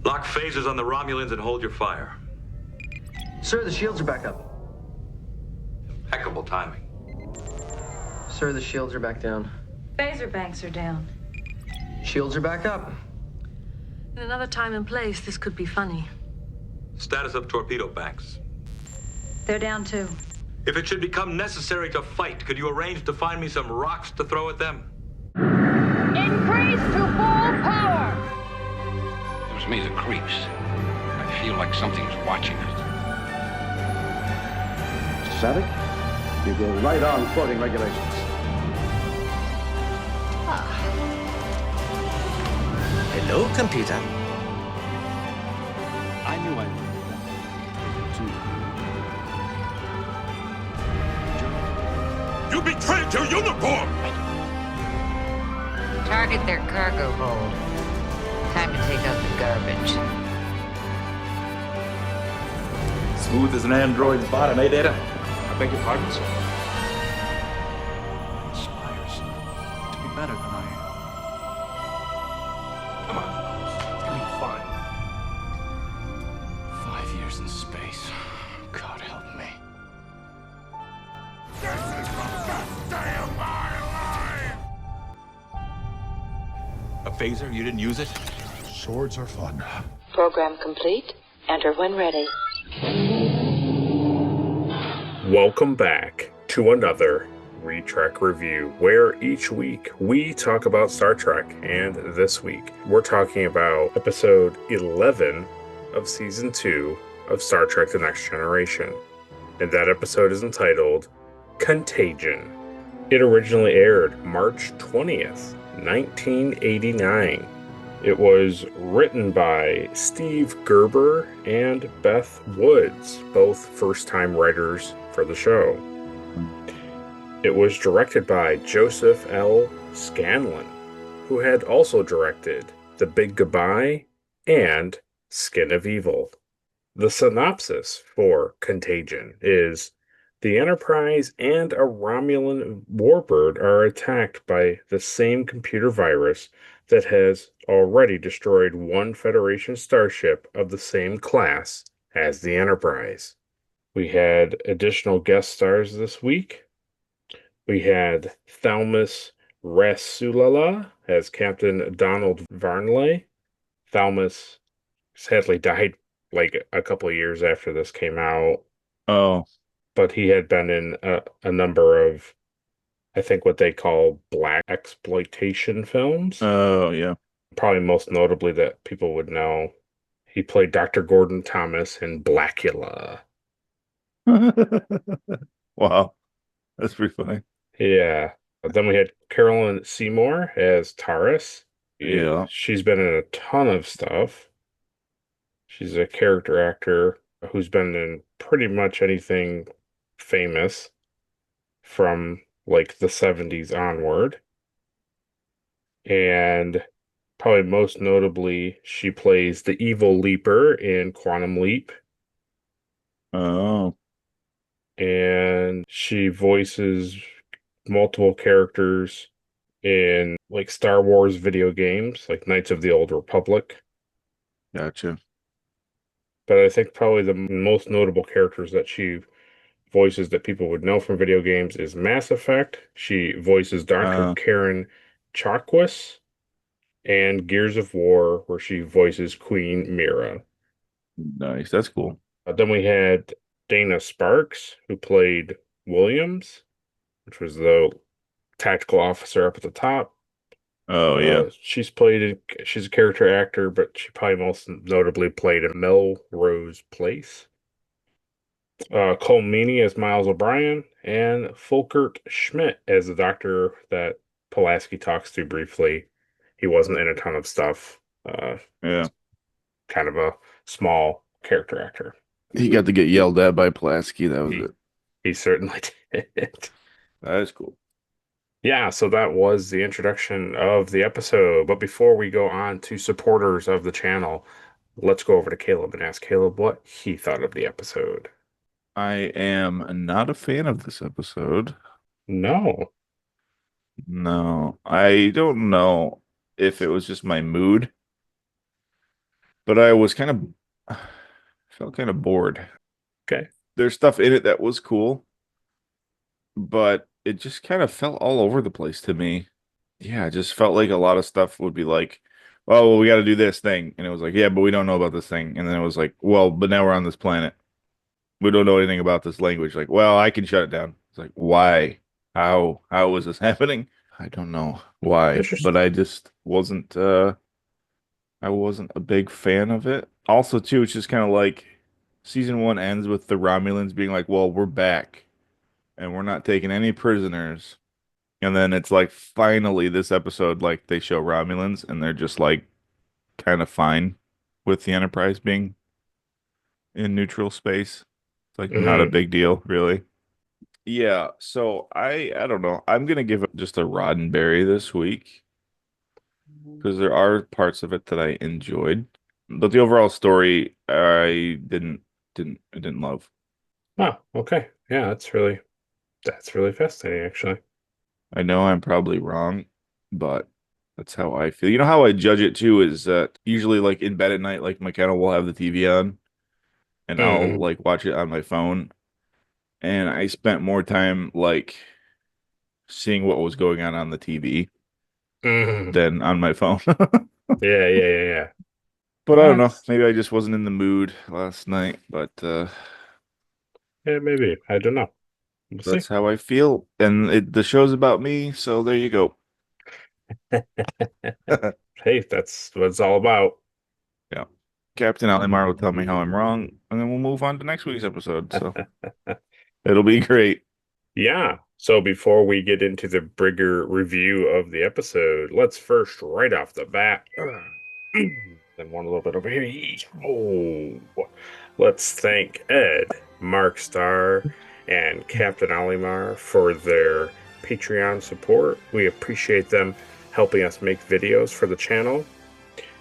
Lock phasers on the Romulans and hold your fire. Sir, the shields are back up. Impeccable timing. Sir, the shields are back down. Phaser banks are down. Shields are back up. In another time and place, this could be funny. Status of torpedo banks. They're down too. If it should become necessary to fight, could you arrange to find me some rocks to throw at them? Increase to full power! Gives me the creeps. I feel like something's watching us. Savick, you go right on quoting regulations. Hello, computer. I knew I would. You betrayed your uniform! Target their cargo hold. Time to take out the garbage. Smooth as an android's bottom, eh, Data? I beg your pardon, sir. Aspires to be better than I am. Come on. It's gonna be fine. 5 years in space. God help me. This is the best day of my life! A phaser? You didn't use it? Swords are fun. Program complete. Enter when ready. Welcome back to another Retrek review, where each week we talk about Star Trek, and this week we're talking about episode 11 of season 2 of Star Trek The Next Generation, and that episode is entitled Contagion. It originally aired March 20th, 1989. It was written by Steve Gerber and Beth Woods, both first-time writers for the show. It was directed by Joseph L. Scanlon, who had also directed The Big Goodbye and Skin of Evil. The synopsis for Contagion is: the Enterprise and a Romulan warbird are attacked by the same computer virus that has already destroyed one Federation starship of the same class as the Enterprise. We had additional guest stars this week. We had Thalmus Rasulala as Captain Donald Varnley. Thalmus sadly died like a couple of years after this came out. Oh. But he had been in a number of, I think, what they call black exploitation films. Oh, yeah. Probably most notably that people would know, he played Dr. Gordon Thomas in Blackula. Wow. That's pretty funny. Yeah. Then we had Carolyn Seymour as Taurus. Yeah. She's been in a ton of stuff. She's a character actor who's been in pretty much anything famous from like the 70s onward. And probably most notably, she plays the evil Leaper in Quantum Leap. Oh. And she voices multiple characters in like Star Wars video games, like Knights of the Old Republic. Gotcha. But I think probably the most notable characters that she voices that people would know from video games is Mass Effect. She voices Dr. Karen Chakwas, and Gears of War, where she voices Queen Mira. Nice. That's cool. Then we had Dana Sparks, who played Williams, which was the tactical officer up at the top. Oh, yeah. She's a character actor, but she probably most notably played in Melrose Place. Cole Meany as Miles O'Brien, and Folkert Schmidt as the doctor that Pulaski talks to briefly. He wasn't in a ton of stuff. Yeah. Kind of a small character actor. He got to get yelled at by Pulaski. That was it. He certainly did. That is cool. Yeah, so that was the introduction of the episode. But before we go on to supporters of the channel, let's go over to Caleb and ask Caleb what he thought of the episode. I am not a fan of this episode. No. I don't know if it was just my mood. but I was kind of felt kind of bored. Okay. There's stuff in it that was cool, but it just kind of felt all over the place to me. Yeah, it just felt like a lot of stuff would be like, oh, well, we got to do this thing. And it was like, yeah, but we don't know about this thing. And then it was like, well, but now we're on this planet. We don't know anything about this language. Like, well, I can shut it down. It's like, why? How is this happening? I don't know why, but I just wasn't I wasn't a big fan of it. Also, too, it's just kind of like season one ends with the Romulans being like, well, we're back and we're not taking any prisoners. And then it's like finally this episode, like they show Romulans and they're just like kind of fine with the Enterprise being in neutral space. It's like not a big deal, really. Yeah, so I don't know. I'm gonna give it just a Roddenberry this week because there are parts of it that I enjoyed, but the overall story I didn't love. Oh, okay. Yeah, that's really fascinating, actually. I know I'm probably wrong, but that's how I feel. You know how I judge it too is that usually like in bed at night, like McKenna will have the TV on and I'll like watch it on my phone. And I spent more time like seeing what was going on the TV than on my phone. Yeah. But I don't know. Maybe I just wasn't in the mood last night, but yeah, maybe. I don't know. We'll that's see. how I feel. And the show's about me, so there you go. Hey, that's what it's all about. Yeah. Captain Alimar will tell me how I'm wrong, and then we'll move on to next week's episode. So it'll be great. Yeah. So before we get into the bigger review of the episode, let's first, right off the bat, then one a little bit over here. Oh, let's thank Ed, Mark Starr, and Captain Olimar for their Patreon support. We appreciate them helping us make videos for the channel.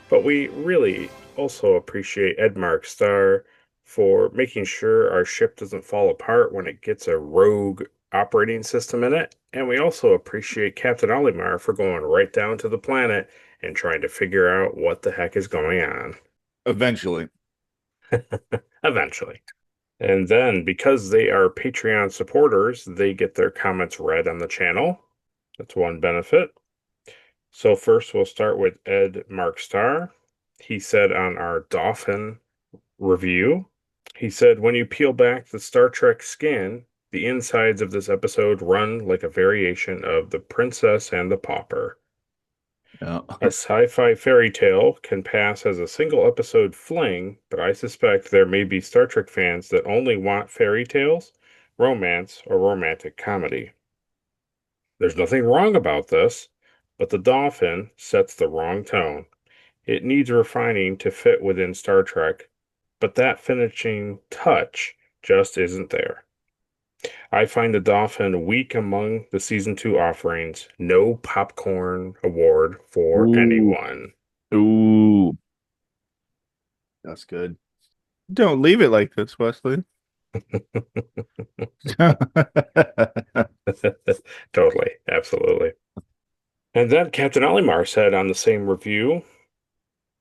But we really also appreciate Ed Mark Starr for making sure our ship doesn't fall apart when it gets a rogue operating system in it. And we also appreciate Captain Olimar for going right down to the planet and trying to figure out what the heck is going on. Eventually. Eventually. And then, because they are Patreon supporters, they get their comments read on the channel. That's one benefit. So first, we'll start with Ed Mark Starr. He said on our Dolphin review, he said, when you peel back the Star Trek skin, the insides of this episode run like a variation of The Princess and the Pauper. Yeah. A sci-fi fairy tale can pass as a single episode fling, but I suspect there may be Star Trek fans that only want fairy tales, romance, or romantic comedy. There's nothing wrong about this, but the Dolphin sets the wrong tone. It needs refining to fit within Star Trek, but that finishing touch just isn't there. I find the Dolphin weak among the season 2 offerings. No popcorn award for anyone. Ooh. That's good. Don't leave it like this, Wesley. Totally. Absolutely. And then Captain Olimar said on the same review,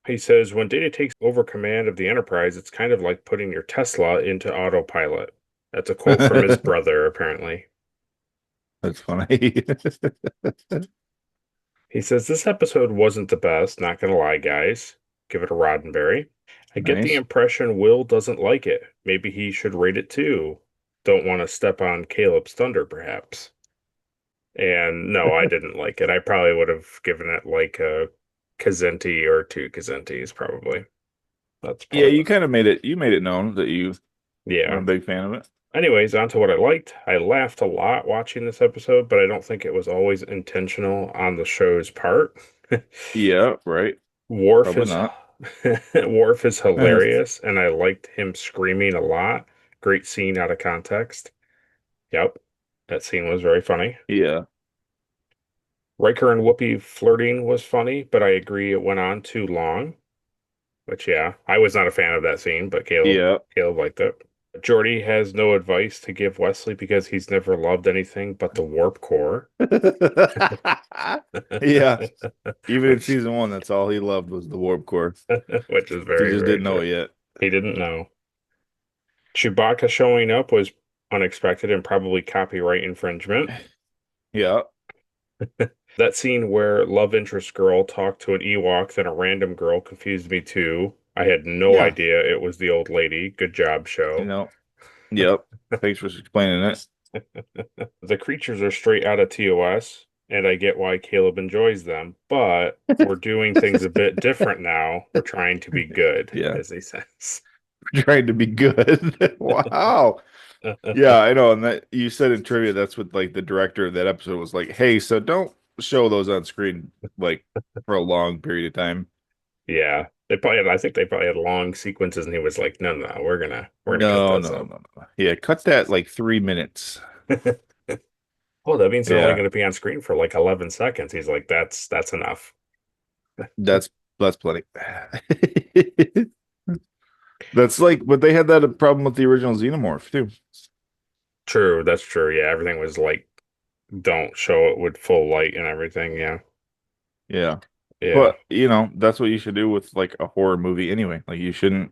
he says, when Data takes over command of the Enterprise, it's kind of like putting your Tesla into autopilot. That's a quote from his brother, apparently. That's funny. He says, this episode wasn't the best, not gonna lie, guys. Give it a Roddenberry. I get the impression Will doesn't like it. Maybe he should rate it too. Don't want to step on Caleb's thunder, perhaps. And no, I didn't like it. I probably would have given it like a Kazenti or 2 Kazentis, probably. That's Yeah, you kind of made it. You made it known that you yeah. are a big fan of it. Anyways, on to what I liked. I laughed a lot watching this episode, but I don't think it was always intentional on the show's part. Yeah, right. Worf Probably is not. Worf is hilarious, and I liked him screaming a lot. Great scene out of context. Yep, that scene was very funny. Yeah. Riker and Whoopi flirting was funny, but I agree it went on too long. But yeah, I was not a fan of that scene, but Caleb liked it. Jordy has no advice to give Wesley because he's never loved anything but the warp core. Yeah. Even in season 1, that's all he loved was the warp core. Which is He very, just very didn't know true. it yet. He didn't know. Chewbacca showing up was unexpected and probably copyright infringement. Yeah. That scene where love interest girl talked to an Ewok, then a random girl confused me too. I had no Yeah. idea it was the old lady. Good job, show. You know. Yep. Thanks for explaining it. The creatures are straight out of TOS, and I get why Caleb enjoys them, but we're doing things a bit different now. We're trying to be good, Yeah. as he says. Trying to be good. Wow. Yeah, I know. And that you said in trivia, that's what like the director of that episode was like, hey, so don't show those on screen like for a long period of time. Yeah. I think they probably had long sequences, and he was like, no, we're gonna cut No, this no, up. no, no. Yeah, cut that like 3 minutes. Well, that means they're only Yeah. gonna be on screen for like 11 seconds. He's like, that's enough. That's plenty. That's like, but they had that problem with the original Xenomorph too. True, that's true. Yeah, everything was like, don't show it with full light and everything. Yeah. Yeah. Yeah. But you know, that's what you should do with like a horror movie anyway. Like you shouldn't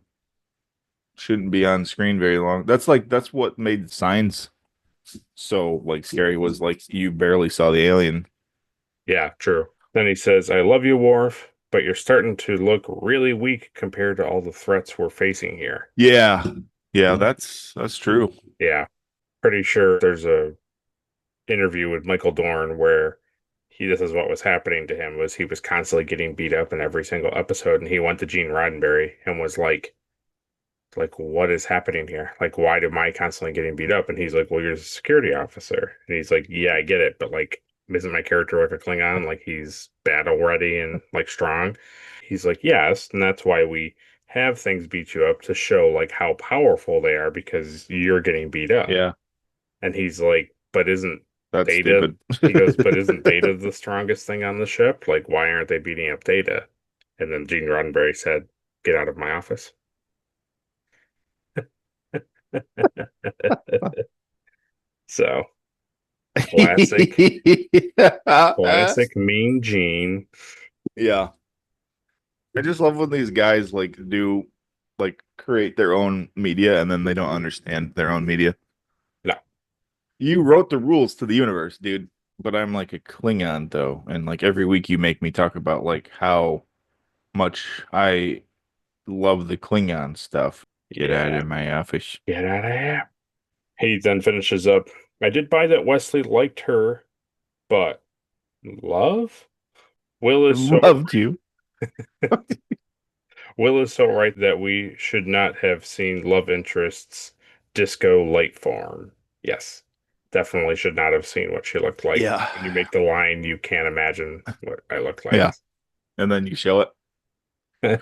be on screen very long. That's what made Signs so like scary was like you barely saw the alien. Yeah, true. Then he says, I love you, Worf, but you're starting to look really weak compared to all the threats we're facing here. Yeah. Yeah, that's true. Yeah. Pretty sure there's a interview with Michael Dorn where this is what was happening to him was he was constantly getting beat up in every single episode, and he went to Gene Roddenberry and was like, what is happening here? Like, why am I constantly getting beat up? And he's like, well, you're a security officer. And he's like, yeah, I get it, but like, isn't my character like a Klingon? Like, he's battle ready and like strong. He's like, yes, and that's why we have things beat you up to show like how powerful they are because you're getting beat up. Yeah. And he's like, but isn't That's Data? stupid. He goes, but isn't Data the strongest thing on the ship? Like, why aren't they beating up Data? And then Gene Roddenberry said, get out of my office. So classic mean Gene. Yeah. I just love when these guys like create their own media and then they don't understand their own media. No. You wrote the rules to the universe, dude. But I'm like a Klingon though, and like every week you make me talk about like how much I love the Klingon stuff. Get out of my office. Get out of here. He then finishes up. I did buy that Wesley liked her, but love? Will is so Loved you. Will is so right that we should not have seen love interest's disco light form. Yes. Definitely should not have seen what she looked like. Yeah. When you make the line, you can't imagine what I looked like. Yeah. And then you show it.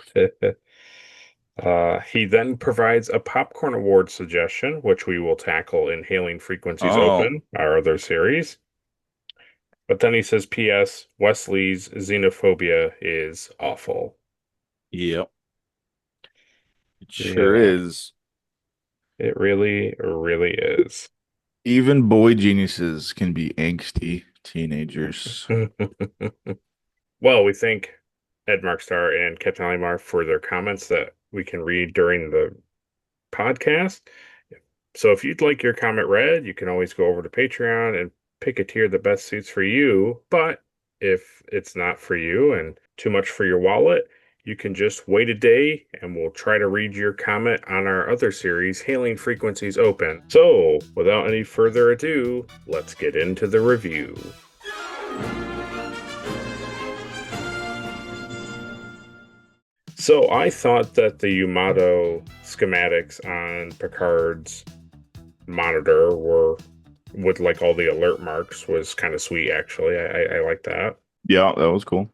He then provides a popcorn award suggestion, which we will tackle in Hailing Frequencies Open, our other series. But then he says, P.S. Wesley's xenophobia is awful. Yep. It sure is. It really, really is. Even boy geniuses can be angsty teenagers. Well, we thank Ed Markstar and Captain Alimar for their comments that we can read during the podcast. So if you'd like your comment read, you can always go over to Patreon and pick a tier that best suits for you. But if it's not for you and too much for your wallet, you can just wait a day and we'll try to read your comment on our other series, Hailing Frequencies Open. So without any further ado, let's get into the review. So I thought that the Yamato schematics on Picard's monitor were with like all the alert marks was kind of sweet, actually. I like that. Yeah, that was cool.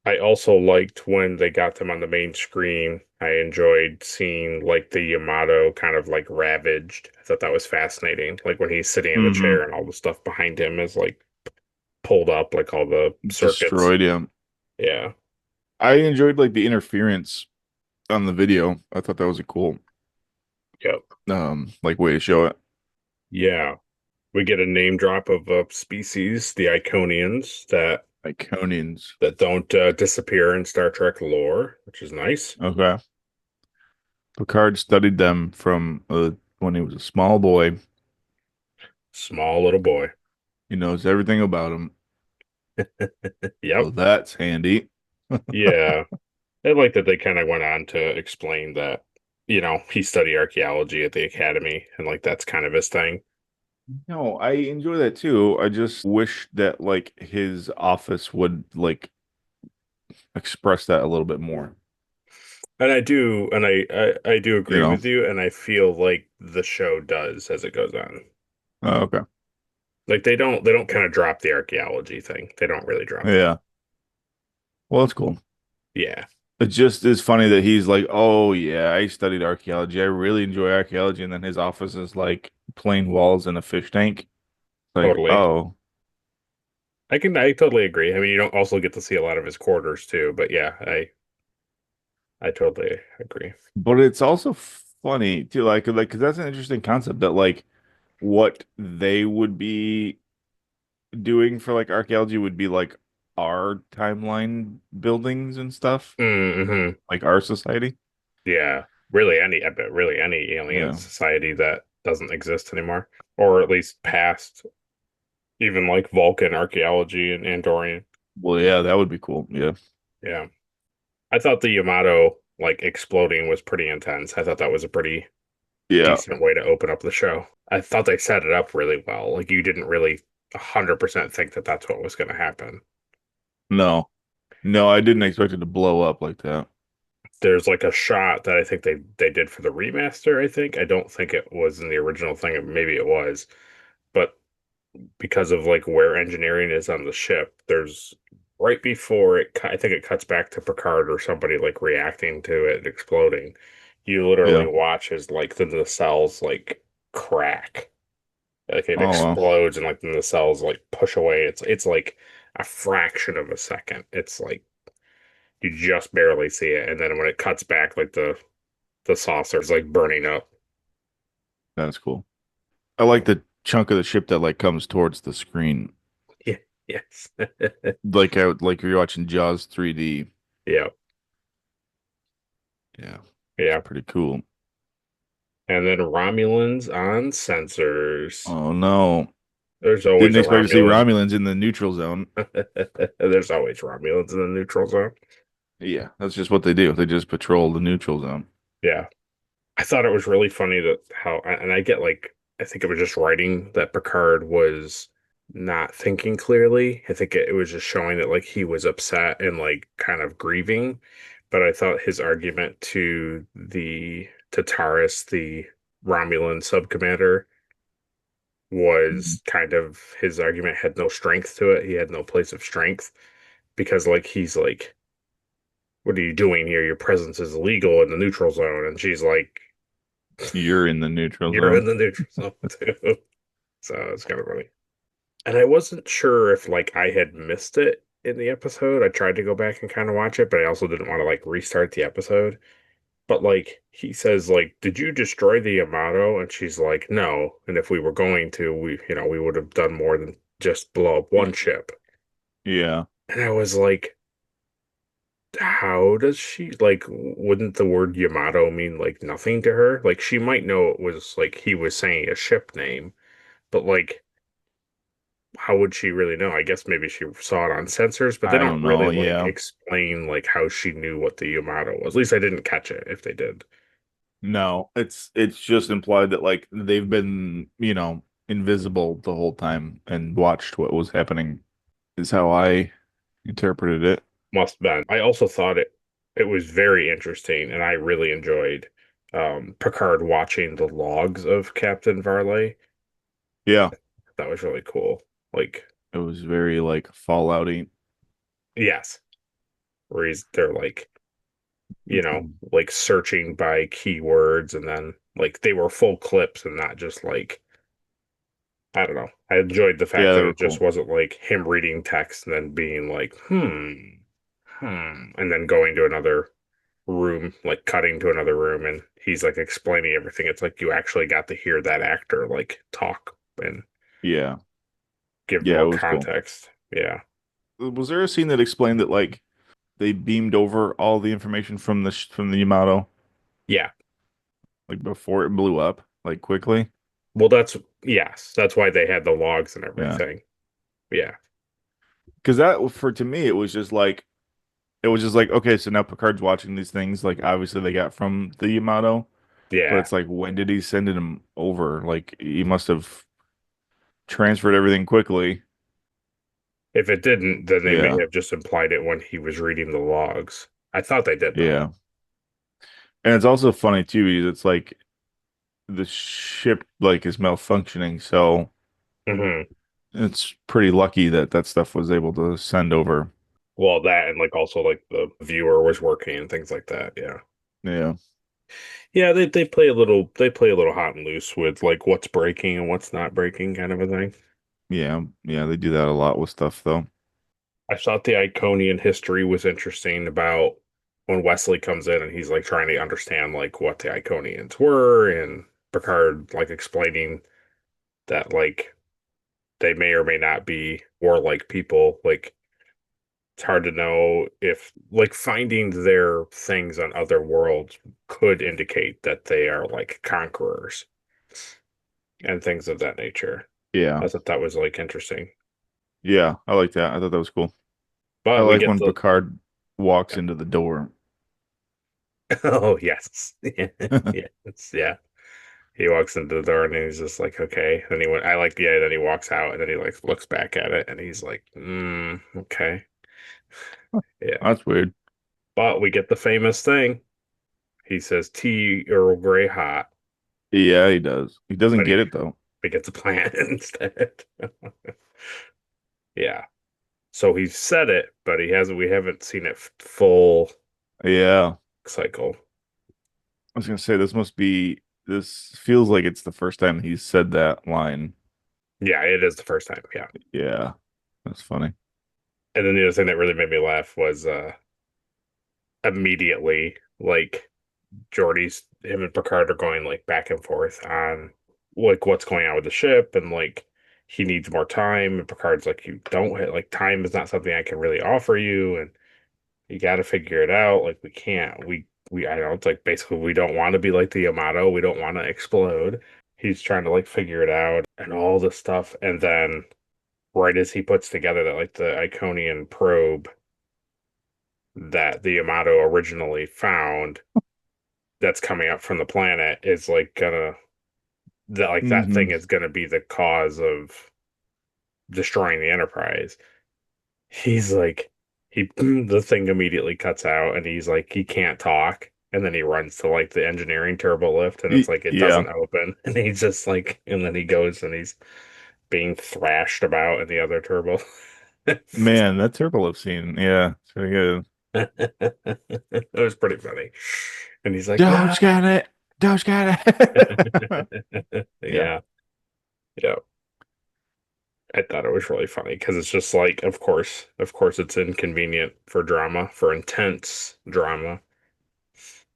I also liked when they got them on the main screen. I enjoyed seeing like the Yamato kind of like ravaged. I thought that was fascinating. Like when he's sitting in the chair and all the stuff behind him is like pulled up, like all the circuits. Destroyed him. Yeah. I enjoyed like the interference on the video. I thought that was a cool Yep. like way to show it. Yeah. We get a name drop of a species, the Iconians, Iconians. that don't disappear in Star Trek lore, which is nice. Okay. Picard studied them from when he was a small boy. Small little boy. He knows everything about them. Yep. So that's handy. Yeah. I like that they kind of went on to explain that, he studied archaeology at the academy and like that's kind of his thing. No, I enjoy that too. I just wish that like his office would like express that a little bit more. And I do, and I do You agree know? with you, and I feel like the show does as it goes on. Oh, okay. Like they don't kind of drop the archaeology thing. They don't really drop that. Yeah. Well, that's cool. Yeah. It just is funny that he's like, oh yeah, I studied archaeology. I really enjoy archaeology, and then his office is like plain walls and a fish tank. Like, Totally. oh I totally agree. I mean, you don't also get to see a lot of his quarters too, but yeah, I totally agree. but it's also funny too, like because that's an interesting concept that like what they would be doing for like archaeology would be like our timeline buildings and stuff, Mm-hmm. like our society. Yeah. Really any, I bet really any alien Yeah. society that doesn't exist anymore, or at least past even like Vulcan archaeology and Andorian. Well, yeah, that would be cool. Yeah. Yeah. I thought the Yamato like exploding was pretty intense. I thought that was a pretty Yeah. decent way to open up the show. I thought they set it up really well. Like you didn't really 100% think that that's what was going to happen. No. No, I didn't expect it to blow up like that. There's like a shot that I think they did for the remaster, I think. I don't think it was in the original thing. Maybe it was. But because of like where engineering is on the ship, there's right before I think it cuts back to Picard or somebody like reacting to it exploding. You literally Yeah. watch as like the nacelles like crack. Like it Oh well. explodes and like then the cells like push away. It's like a fraction of a second. It's like you just barely see it, and then when it cuts back, like the saucer's like burning up. That's cool. I like the chunk of the ship that like comes towards the screen. Yeah. Yes. Like you're watching Jaws 3D. Yeah. Yeah. Yeah. Pretty cool. And then Romulans on sensors. Oh no. There's always Didn't a expect to see Romulan. Romulans in the neutral zone. There's always Romulans in the neutral zone. Yeah, that's just what they do. They just patrol the neutral zone. Yeah. I thought it was really funny that and I get like, I think it was just writing that Picard was not thinking clearly. I think it was just showing that like he was upset and like kind of grieving. But I thought his argument to Taris, the Romulan subcommander, was kind of his argument had no strength to it. He had no place of strength because like he's like, what are you doing here? Your presence is illegal in the neutral zone. And she's like, You're in the neutral you're in zone. the neutral zone too. So it's kind of funny. And I wasn't sure if like I had missed it in the episode. I tried to go back and kind of watch it, but I also didn't want to like restart the episode. But like he says, like, did you destroy the Yamato? And she's like, no. And if we were going to, we would have done more than just blow up one ship. Yeah. And I was like, how does she like, wouldn't the word Yamato mean like nothing to her? Like she might know it was like he was saying a ship name, but like how would she really know? I guess maybe she saw it on sensors, but they I don't don't really know. like Yeah. explain like how she knew what the Yamato was. At least I didn't catch it if they did. No, it's just implied that like they've been, invisible the whole time and watched what was happening is how I interpreted it. Must have been. I also thought it was very interesting, and I really enjoyed Picard watching the logs of Captain Varley. Yeah. That was really cool. Like, It was very like Fallouty. yes, where they're like, like searching by keywords, and then like they were full clips and not just like I don't know. I enjoyed the fact Yeah, they that were it just cool. wasn't like him reading text and then being like, and then going to another room, like cutting to another room, and he's like explaining everything. It's like you actually got to hear that actor like talk and Yeah. give Yeah, it more was cool. context. Yeah. Was there a scene that explained that like they beamed over all the information from from the Yamato Yeah. like before it blew up like quickly? Well, that's why they had the logs and Yeah. everything. Yeah. Because that for to me it was just like okay, so now Picard's watching these things like obviously they got from the Yamato, but Yeah. it's like when did he send them over? Like he must have transferred everything quickly. If it didn't, then they may Yeah. have just implied it when he was reading the logs. I thought they did though. Yeah. And it's also funny too because it's like the ship like is malfunctioning, so Hmm. it's pretty lucky that that stuff was able to send over. Well, that and like also like the viewer was working and things like that. Yeah. Yeah. Yeah, they play a little hot and loose with like what's breaking and what's not breaking kind of a thing. Yeah. Yeah, they do that a lot with stuff though. I thought the Iconian history was interesting about when Wesley comes in and he's like trying to understand like what the Iconians were and Picard like explaining that like they may or may not be warlike people. Like it's hard to know if like finding their things on other worlds could indicate that they are like conquerors and things of that nature. Yeah. I thought that was like interesting. Yeah, I like that. I thought that was cool. I But we like get when the Picard walks into the door. oh yes. Yes, yeah. He walks into the door and he's just like, okay. Then he went I like the idea that he walks out and then he like looks back at it and he's like, okay. Yeah. That's weird. But we get the famous thing. He says tea Earl Grey hot. Yeah, he does. He doesn't But get it though. we get the plant instead. Yeah. So he said it, but we haven't seen it full Yeah. cycle. I was gonna say this feels like it's the first time he's said that line. Yeah, it is the first time. Yeah. Yeah. That's funny. And then the other thing that really made me laugh was immediately like him and Picard are going like back and forth on like what's going on with the ship and like he needs more time and Picard's like you don't like time is not something I can really offer you and you got to figure it out like we can't we I don't know it's like basically we don't want to be like the Yamato, we don't want to explode. He's trying to like figure it out and all this stuff and then right as he puts together that like the Iconian probe that the Yamato originally found that's coming up from the planet is like gonna that like that Hmm. thing is gonna be the cause of destroying the Enterprise. He's like he the thing immediately cuts out and he's like he can't talk and then he runs to like the engineering turbo lift and it's like it Yeah. doesn't open and he's just like and then he goes and he's being thrashed about in the other turbo. Man, that Turbolift scene. Yeah, it's pretty good. It was pretty funny. And he's like, Doge "What?" got it. Doge got it. Yeah. Yeah, yeah. I thought it was really funny because it's just like, of course, it's inconvenient for drama, for intense drama.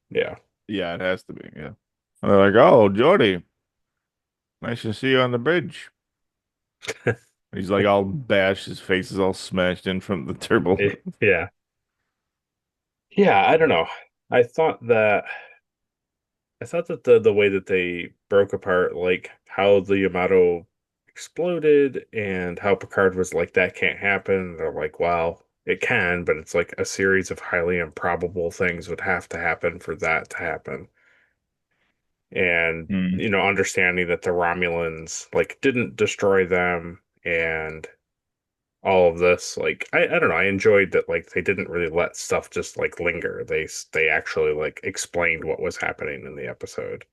Yeah. Yeah, it has to be. Yeah. And they're like, oh, Jody, nice to see you on the bridge. He's like all bashed, his face is all smashed in from the turbo. Yeah. Yeah, I don't know. I thought that the way that they broke apart like how the Yamato exploded and how Picard was like that can't happen. They're like, well, it can, but it's like a series of highly improbable things would have to happen for that to happen. And Hmm. understanding that the Romulans like didn't destroy them and all of this like I don't know I enjoyed that like they didn't really let stuff just like linger they actually like explained what was happening in the episode.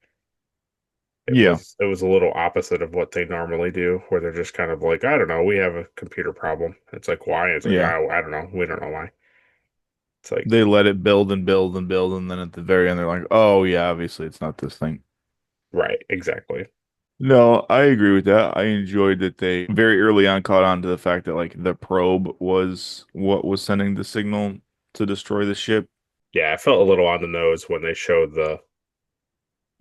Yeah. It was a little opposite of what they normally do where they're just kind of like I don't know we have a computer problem it's like why it's like Yeah. I don't know we don't know why it's like They let it build and build and build, and then at the very end, they're like, oh, yeah, obviously it's not this thing. right exactly No, I agree with that. I enjoyed that they very early on caught on to the fact that like the probe was what was sending the signal to destroy the ship. Yeah, I felt a little on the nose when they showed the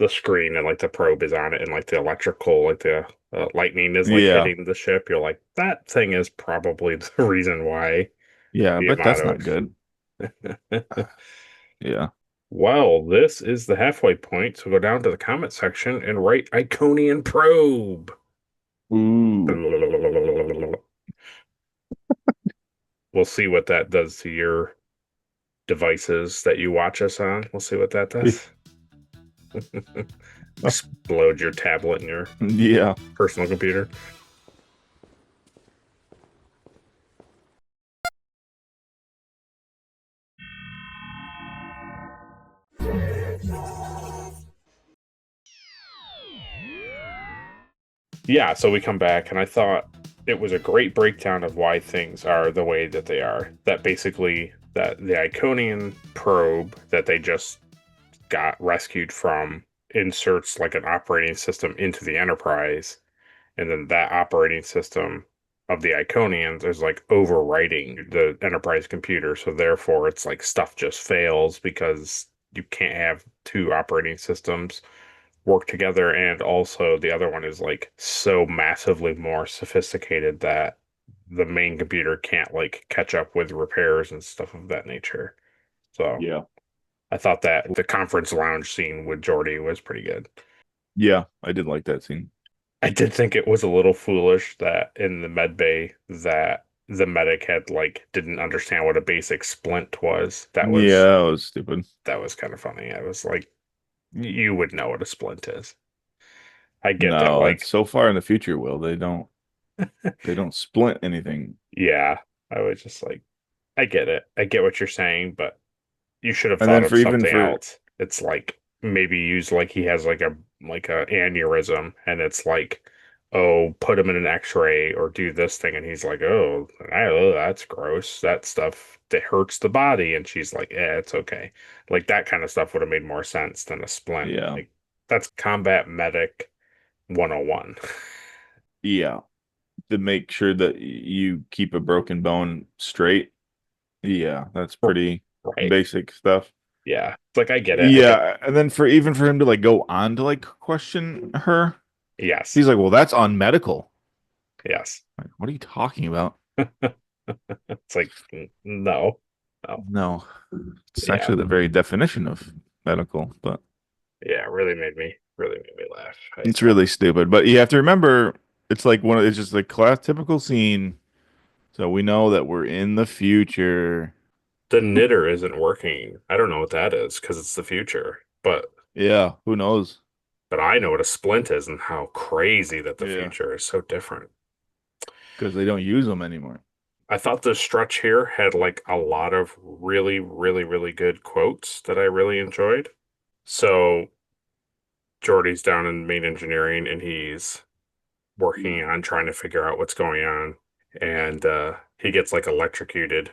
screen and like the probe is on it and like the electrical, like the lightning is like Yeah. hitting the ship. You're like, that thing is probably the reason why Yeah, the but that's not amount good. of. Yeah. Well, this is the halfway point, so go down to the comment section and write Iconian probe. Ooh. We'll see what that does to your devices that you watch us on. We'll see what that does. Explode your tablet and your Yeah. personal computer. Yeah, so we come back, and I thought it was a great breakdown of why things are the way that they are. That basically, that the Iconian probe that they just got rescued from inserts like an operating system into the Enterprise, and then that operating system of the Iconians is like overwriting the Enterprise computer, so therefore it's like stuff just fails because you can't have two operating systems work together, and also the other one is like so massively more sophisticated that the main computer can't like catch up with repairs and stuff of that nature. So Yeah. I thought that the conference lounge scene with Geordi was pretty good. Yeah, I did like that scene. I did think it was a little foolish that in the med bay that the medic had like didn't understand what a basic splint was. Yeah, that was stupid. That was kind of funny. I was like, you would know what a splint is. I get that, No, like, it's so far in the future, Will. They don't splint anything. yeah. I was just like, I get it. I get what you're saying, but you should have And thought then of for even something for else. It's like maybe use like he has like a aneurysm, and it's like, oh, put him in an X-ray or do this thing, and he's like, oh, that's gross. That stuff that hurts the body, and she's like, yeah, it's okay. Like that kind of stuff would have made more sense than a splint. yeah. Like that's combat medic 101. Yeah. To make sure that you keep a broken bone straight. Yeah, that's pretty Right. basic stuff. Yeah. It's like I get it. Yeah, and then for him to like go on to like question her, Yes. he's like, "Well, that's unmedical." Yes. Like, what are you talking about? It's like no. No, it's Yeah. actually the very definition of medical, but Yeah, it really made me laugh. it's really stupid. But you have to remember, it's like it's just like class typical scene. So we know that we're in the future. The knitter isn't working. I don't know what that is because it's the future. But Yeah, who knows? I know what a splint is and how crazy that the Yeah. future is so different. Because they don't use them anymore. I thought the stretch here had like a lot of really, really, really good quotes that I really enjoyed. So Jordy's down in main engineering and he's working on trying to figure out what's going on. And he gets like electrocuted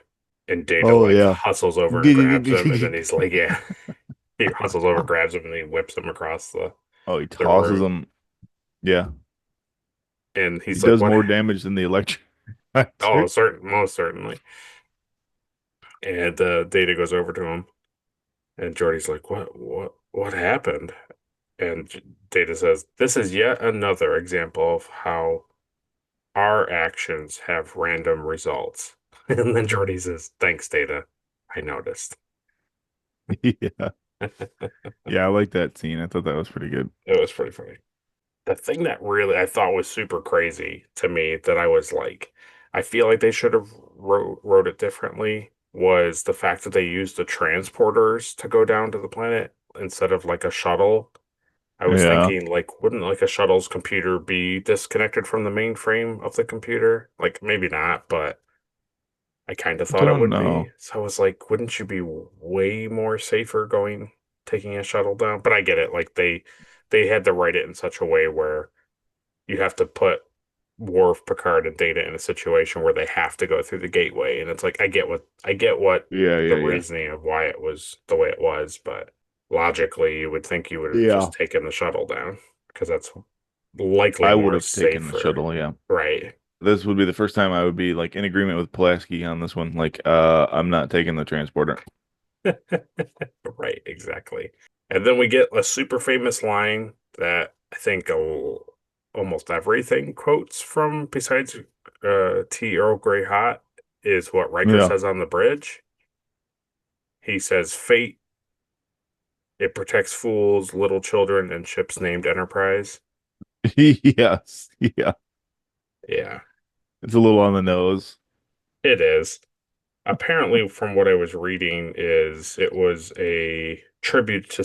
and Data hustles over and grabs him, and then he's like, yeah. He hustles over, grabs him, and he whips him across the he tosses room. him. Yeah. And he does more damage than the electric. Oh, most certainly. And Data goes over to him, and Jordy's like, what happened? And Data says, this is yet another example of how our actions have random results. And then Jordy says, thanks, Data. I noticed. Yeah. Yeah, I like that scene. I thought that was pretty good. It was pretty funny. The thing that really I thought was super crazy to me that I was like, I feel like they should have wrote it differently was the fact that they used the transporters to go down to the planet instead of like a shuttle. I was thinking, like, wouldn't like a shuttle's computer be disconnected from the mainframe of the computer? Like, maybe not, but I kind of thought it would be. So I was like, wouldn't you be way more safer taking a shuttle down? But I get it. Like they had to write it in such a way where you have to put Worf, Picard, and Data in a situation where they have to go through the gateway. And it's like I get what the reasoning of why it was the way it was, but logically you would think you would have just taken the shuttle down because that's likely I more would have safer. taken the shuttle, yeah. Right. This would be the first time I would be like in agreement with Pulaski on this one. Like, I'm not taking the transporter. Right, exactly. And then we get a super famous line that I think almost everything quotes from, besides Tea Earl Grey Hot, is what Riker Yeah. says on the bridge. He says, "Fate, it protects fools, little children, and ships named Enterprise." Yes. Yeah. Yeah, It's a little on the nose. it is. Apparently, from what I was reading, is it was a tribute to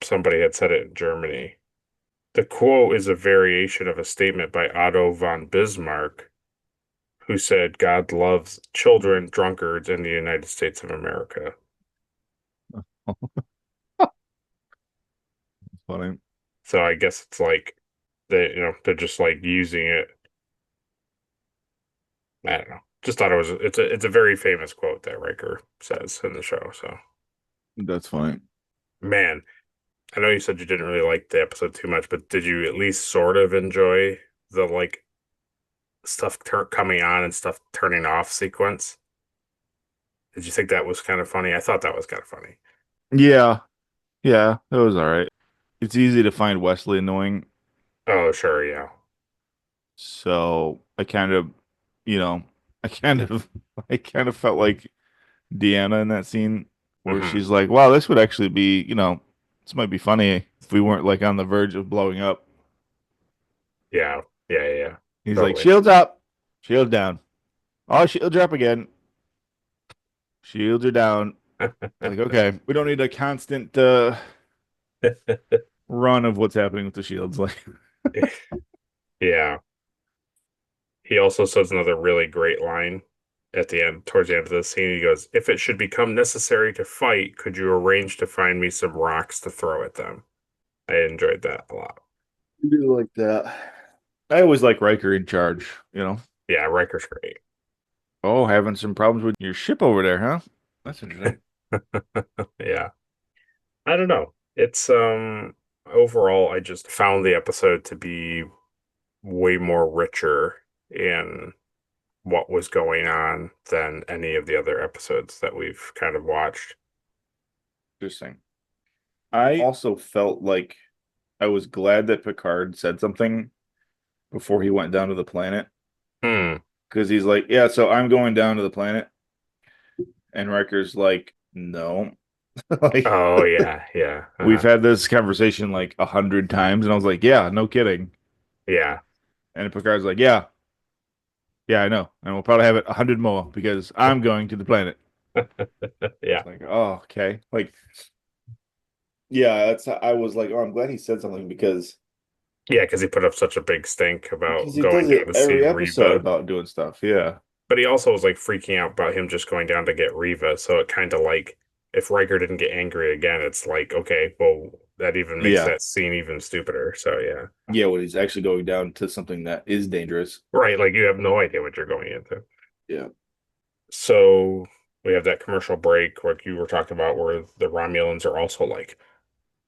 somebody had said it in Germany. The quote is a variation of a statement by Otto von Bismarck, who said, "God loves children, drunkards, in the United States of America." Funny. So I guess it's like they're just like using it. I don't know. Just thought it's a very famous quote that Riker says in the show. So That's funny. man, I know you said you didn't really like the episode too much, but did you at least sort of enjoy the like stuff coming on and stuff turning off sequence? Did you think that was kind of funny? I thought that was kind of funny. Yeah. Yeah. That was all right. It's easy to find Wesley annoying. Oh, sure, yeah. So I kind of, you know, I kind of, I kind of felt like Deanna in that scene where Hmm. she's like, wow, this would actually be, this might be funny if we weren't like on the verge of blowing up. Yeah, yeah, yeah, yeah. He's like, Totally. shields up, shield down. Oh, shields are up again. Shields are down. Like, okay, we don't need a constant run of what's happening with the shields. Like, Yeah. He also says another really great line at the end, towards the end of the scene. He goes, "If it should become necessary to fight, could you arrange to find me some rocks to throw at them?" I enjoyed that a lot. I do like that. I always like Riker in charge, Yeah, Riker's great. Oh, having some problems with your ship over there, huh? That's interesting. Yeah. I don't know. It's overall I just found the episode to be way more richer in what was going on than any of the other episodes that we've kind of watched. Interesting. I also felt like I was glad that Picard said something before he went down to the planet. Hmm. Because he's like, yeah, so I'm going down to the planet. And Riker's like, no. Like, Oh yeah, yeah. we've had this conversation like 100 times. And I was like, yeah, no kidding. Yeah. And Picard's like, yeah, I know. And we'll probably have it 100 more because I'm going to the planet. Yeah. Like, oh, okay. Like, yeah, I was like, oh, I'm glad he said something because Yeah, because he put up such a big stink about he does going down it to see every episode Reba. about doing stuff. Yeah. But he also was like freaking out about him just going down to get Reva. So it kind of like if Riker didn't get angry again, it's like, okay, well, that even makes Yeah. that scene even stupider. So yeah. Yeah, when he's actually going down to something that is dangerous. Right, like you have no idea what you're going into. Yeah. So we have that commercial break, like you were talking about, where the Romulans are also like,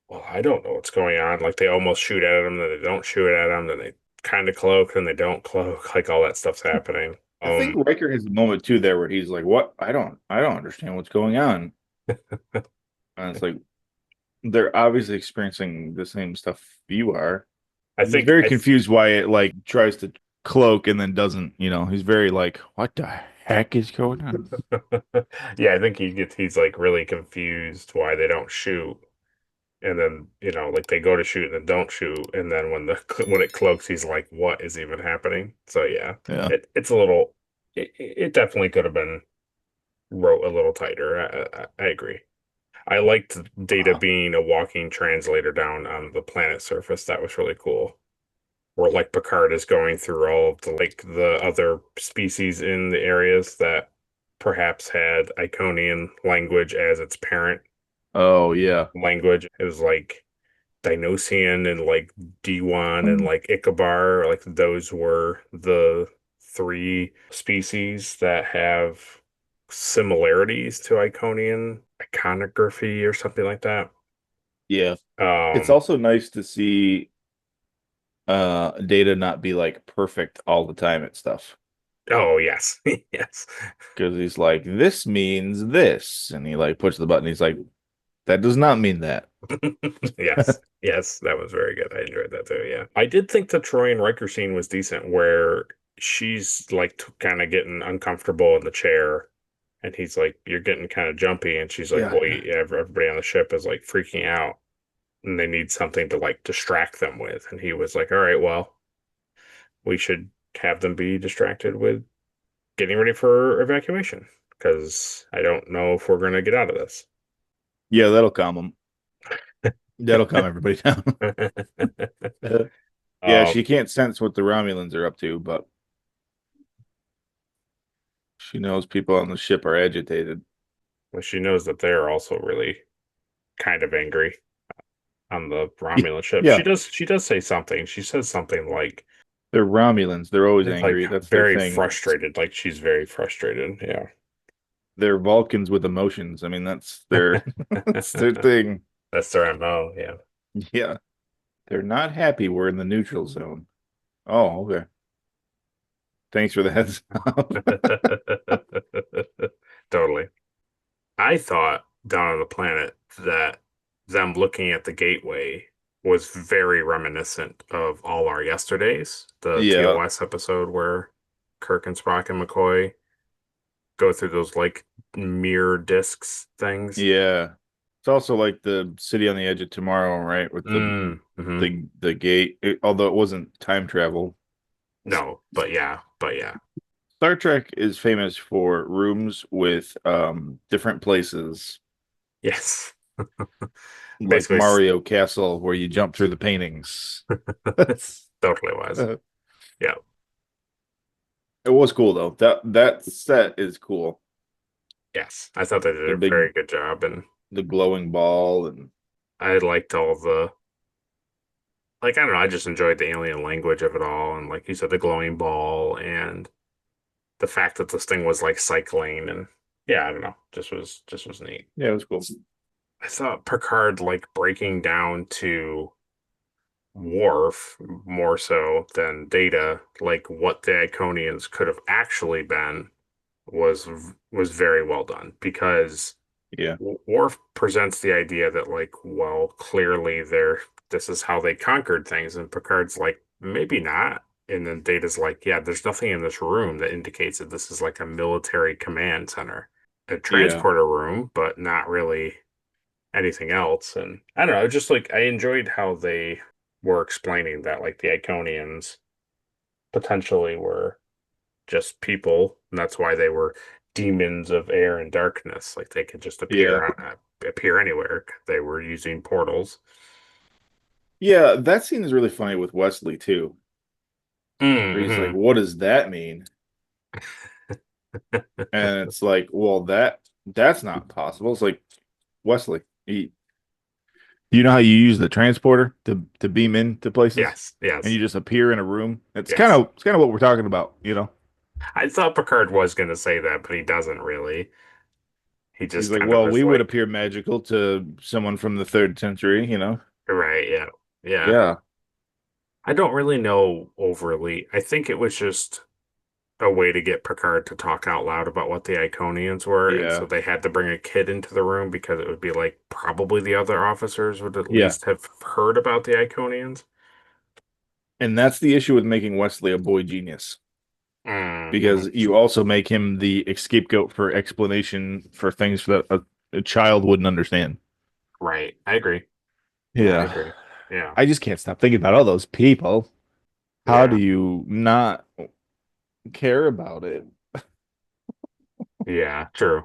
well, I don't know what's going on. Like they almost shoot at him, then they don't shoot at him, then they kind of cloak, then they don't cloak. Like all that stuff's happening. I think Riker has a moment too there where he's like, "What? I don't understand what's going on." And it's like they're obviously experiencing the same stuff you are. I He's think very confused why it like tries to cloak and then doesn't. He's very like, "What the heck is going on?" yeah, I think he's like really confused why they don't shoot. And then, like they go to shoot and then don't shoot. And then when it cloaks, he's like, what is even happening? So yeah, Yeah. it's a little, it definitely could have been wrote a little tighter. I agree. I liked Data being a walking translator down on the planet surface. That was really cool. Where like Picard is going through all of the other species in the areas that perhaps had Iconian language as its parent Oh yeah. language. It was like Dinosian and like D1 and like Ickabar. Like those were the three species that have similarities to Iconian iconography or something like that. Yeah. It's also nice to see Data not be like perfect all the time at stuff. Oh, yes. Yes. because he's like, this means this, and he like pushes the button. He's like, that does not mean that. Yes. Yes. That was very good. I enjoyed that too. Yeah. I did think the Troy and Riker scene was decent where she's like kind of getting uncomfortable in the chair and he's like, you're getting kind of jumpy. And she's like, Yeah. well, everybody on the ship is like freaking out and they need something to like distract them with. And he was like, all right, well, we should have them be distracted with getting ready for evacuation because I don't know if we're going to get out of this. Yeah, that'll calm him. That'll calm everybody down. Yeah, she can't sense what the Romulans are up to, but she knows people on the ship are agitated. Well, she knows that they're also really kind of angry on the Romulan ship. Yeah. She does say something. She says something like They're Romulans. They're always it's angry. like That's their very thing. frustrated. Like she's very frustrated. Yeah. They're Vulcans with emotions. I mean, that's their that's their thing. That's their MO. Yeah. Yeah. They're not happy we're in the neutral zone. Oh, okay. Thanks for the heads up. Totally. I thought down on the planet that them looking at the gateway was very reminiscent of All Our Yesterdays, the Yeah. TOS episode where Kirk and Spock and McCoy go through those like mirror discs things. Yeah. It's also like the City on the Edge of Tomorrow, right? With the Mhm. the gate. Although it wasn't time travel. No, but yeah. Star Trek is famous for rooms with different places, Yes. like Basically, Mario Castle, where you jump through the paintings. totally was. Yeah. It was cool though. That set is cool. Yes. I thought they did The a big very good job, and the glowing ball and I liked all the like I don't know, I just enjoyed the alien language of it all, and like you said, the glowing ball and the fact that this thing was like cycling, and yeah, I don't know, just was neat. yeah, it was cool. I thought Picard like breaking down to Worf more so than Data, like what the Iconians could have actually been was very well done because Yeah. Worf presents the idea that like, well, clearly this is how they conquered things, and Picard's like, maybe not. And then Data's like, yeah, there's nothing in this room that indicates that this is like a military command center. A Yeah. transporter room, but not really anything else. And I don't know, just like I enjoyed how they were explaining that like the Iconians potentially were just people, and that's why they were demons of air and darkness. Like they could just appear anywhere. They were using portals. Yeah, that scene is really funny with Wesley too. Where he's like, Mm-hmm. what does that mean? And it's like, well, that's not possible. It's like, Wesley, you know how you use the transporter to beam into places? Yes, And you just appear in a room? It's Yes. kind of what we're talking about, you know? I thought Picard was going to say that, but he doesn't really. He He's just like, kind of well, is we would like, appear magical to someone from the 3rd century, you know? right, yeah, yeah. Yeah. I don't really know overly. I think it was just a way to get Picard to talk out loud about what the Iconians were, and Yeah. so they had to bring a kid into the room because it would be like probably the other officers would at Yeah. least have heard about the Iconians. And that's the issue with making Wesley a boy genius. Mm-hmm. Because you also make him the scapegoat for explanation for things that a child wouldn't understand. Right, I agree. Yeah. I agree. Yeah, I just can't stop thinking about all those people. How Yeah. do you not care about it? yeah, true.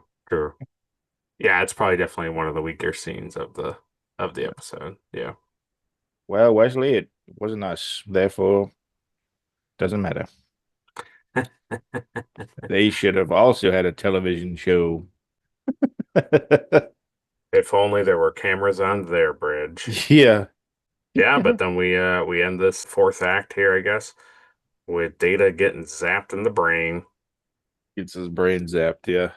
Yeah, it's probably definitely one of the weaker scenes of the episode. Yeah. Well, Wesley, it wasn't us. Therefore, doesn't matter. They should have also had a television show. If only there were cameras on their bridge. Yeah. Yeah, but then we end this fourth act here, I guess, with Data getting zapped in the brain. Gets his brain zapped, yeah.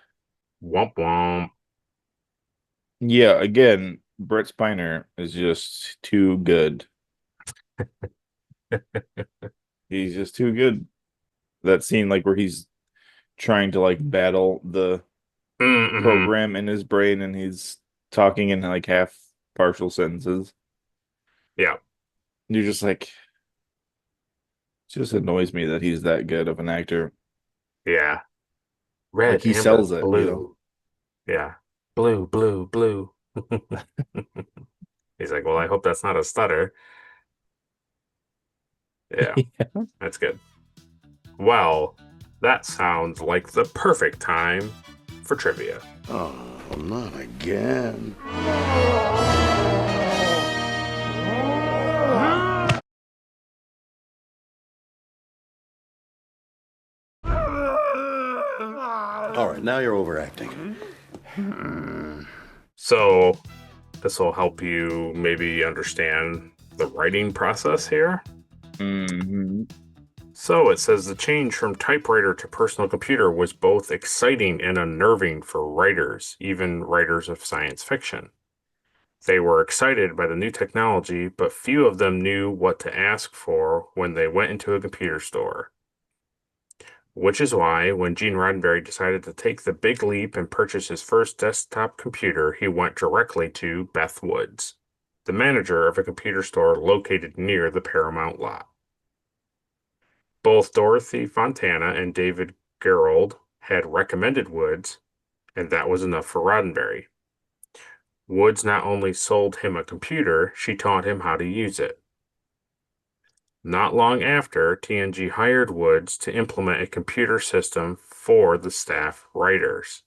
Womp womp. Yeah, again, Brett Spiner is just too good. He's just too good. That scene, like where he's trying to like battle the Mm-hmm. program in his brain, and he's talking in like half partial sentences. Yeah. You're just like, it just annoys me that he's that good of an actor. Yeah. Like Red, he amber, sells it, you know. blue. Yeah. Blue, blue, blue. He's like, well, I hope that's not a stutter. Yeah, that's good. Well, that sounds like the perfect time for trivia. Oh, not again. All right, now you're overacting. So, this will help you maybe understand the writing process here. Mm-hmm. So, it says the change from typewriter to personal computer was both exciting and unnerving for writers, even writers of science fiction. They were excited by the new technology, but few of them knew what to ask for when they went into a computer store. Which is why, when Gene Roddenberry decided to take the big leap and purchase his first desktop computer, he went directly to Beth Woods, the manager of a computer store located near the Paramount lot. Both Dorothy Fontana and David Gerrold had recommended Woods, and that was enough for Roddenberry. Woods not only sold him a computer, she taught him how to use it. Not long after, TNG hired Woods to implement a computer system for the staff writers.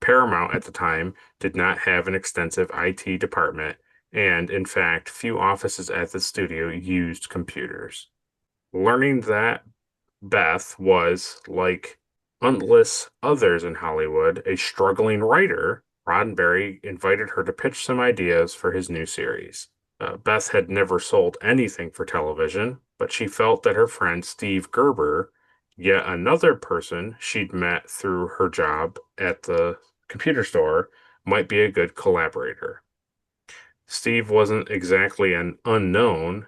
Paramount at the time did not have an extensive IT department, and in fact, few offices at the studio used computers. Learning that Beth was, like countless others in Hollywood, a struggling writer, Roddenberry invited her to pitch some ideas for his new series. Beth had never sold anything for television, but she felt that her friend Steve Gerber, yet another person she'd met through her job at the computer store, might be a good collaborator. Steve wasn't exactly an unknown.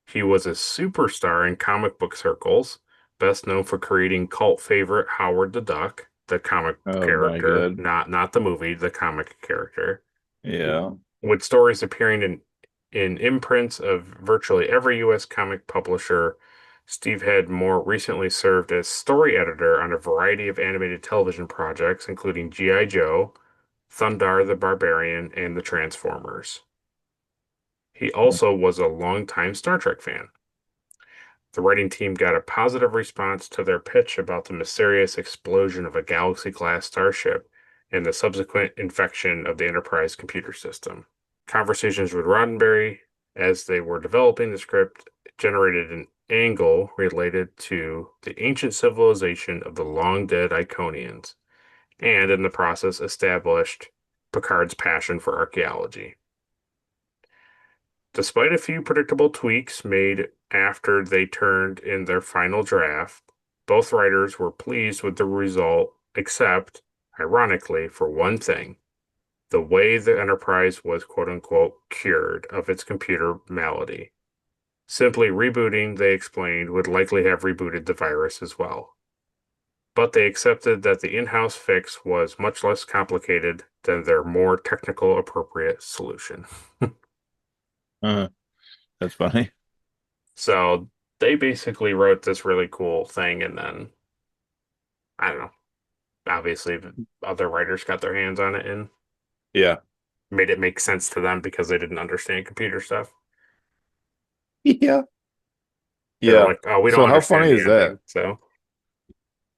He was a superstar in comic book circles, best known for creating cult favorite Howard the Duck, the comic Oh my character, God. not the movie, the comic character. Yeah. With stories appearing in imprints of virtually every U.S. comic publisher, Steve had more recently served as story editor on a variety of animated television projects, including G.I. Joe, Thundar the Barbarian, and the Transformers. He also was a longtime Star Trek fan. The writing team got a positive response to their pitch about the mysterious explosion of a Galaxy-class starship and the subsequent infection of the Enterprise computer system. Conversations with Roddenberry, as they were developing the script, generated an angle related to the ancient civilization of the long-dead Iconians, and in the process established Picard's passion for archaeology. Despite a few predictable tweaks made after they turned in their final draft, both writers were pleased with the result, except, ironically, for one thing: the way the Enterprise was quote-unquote cured of its computer malady. Simply rebooting, they explained, would likely have rebooted the virus as well. But they accepted that the in-house fix was much less complicated than their more technical appropriate solution. That's funny. So they basically wrote this really cool thing, and then I don't know. Obviously, other writers got their hands on it and Yeah. made it make sense to them because they didn't understand computer stuff. Yeah. They were Yeah. like, "Oh, we don't So how understand funny is that? anything." So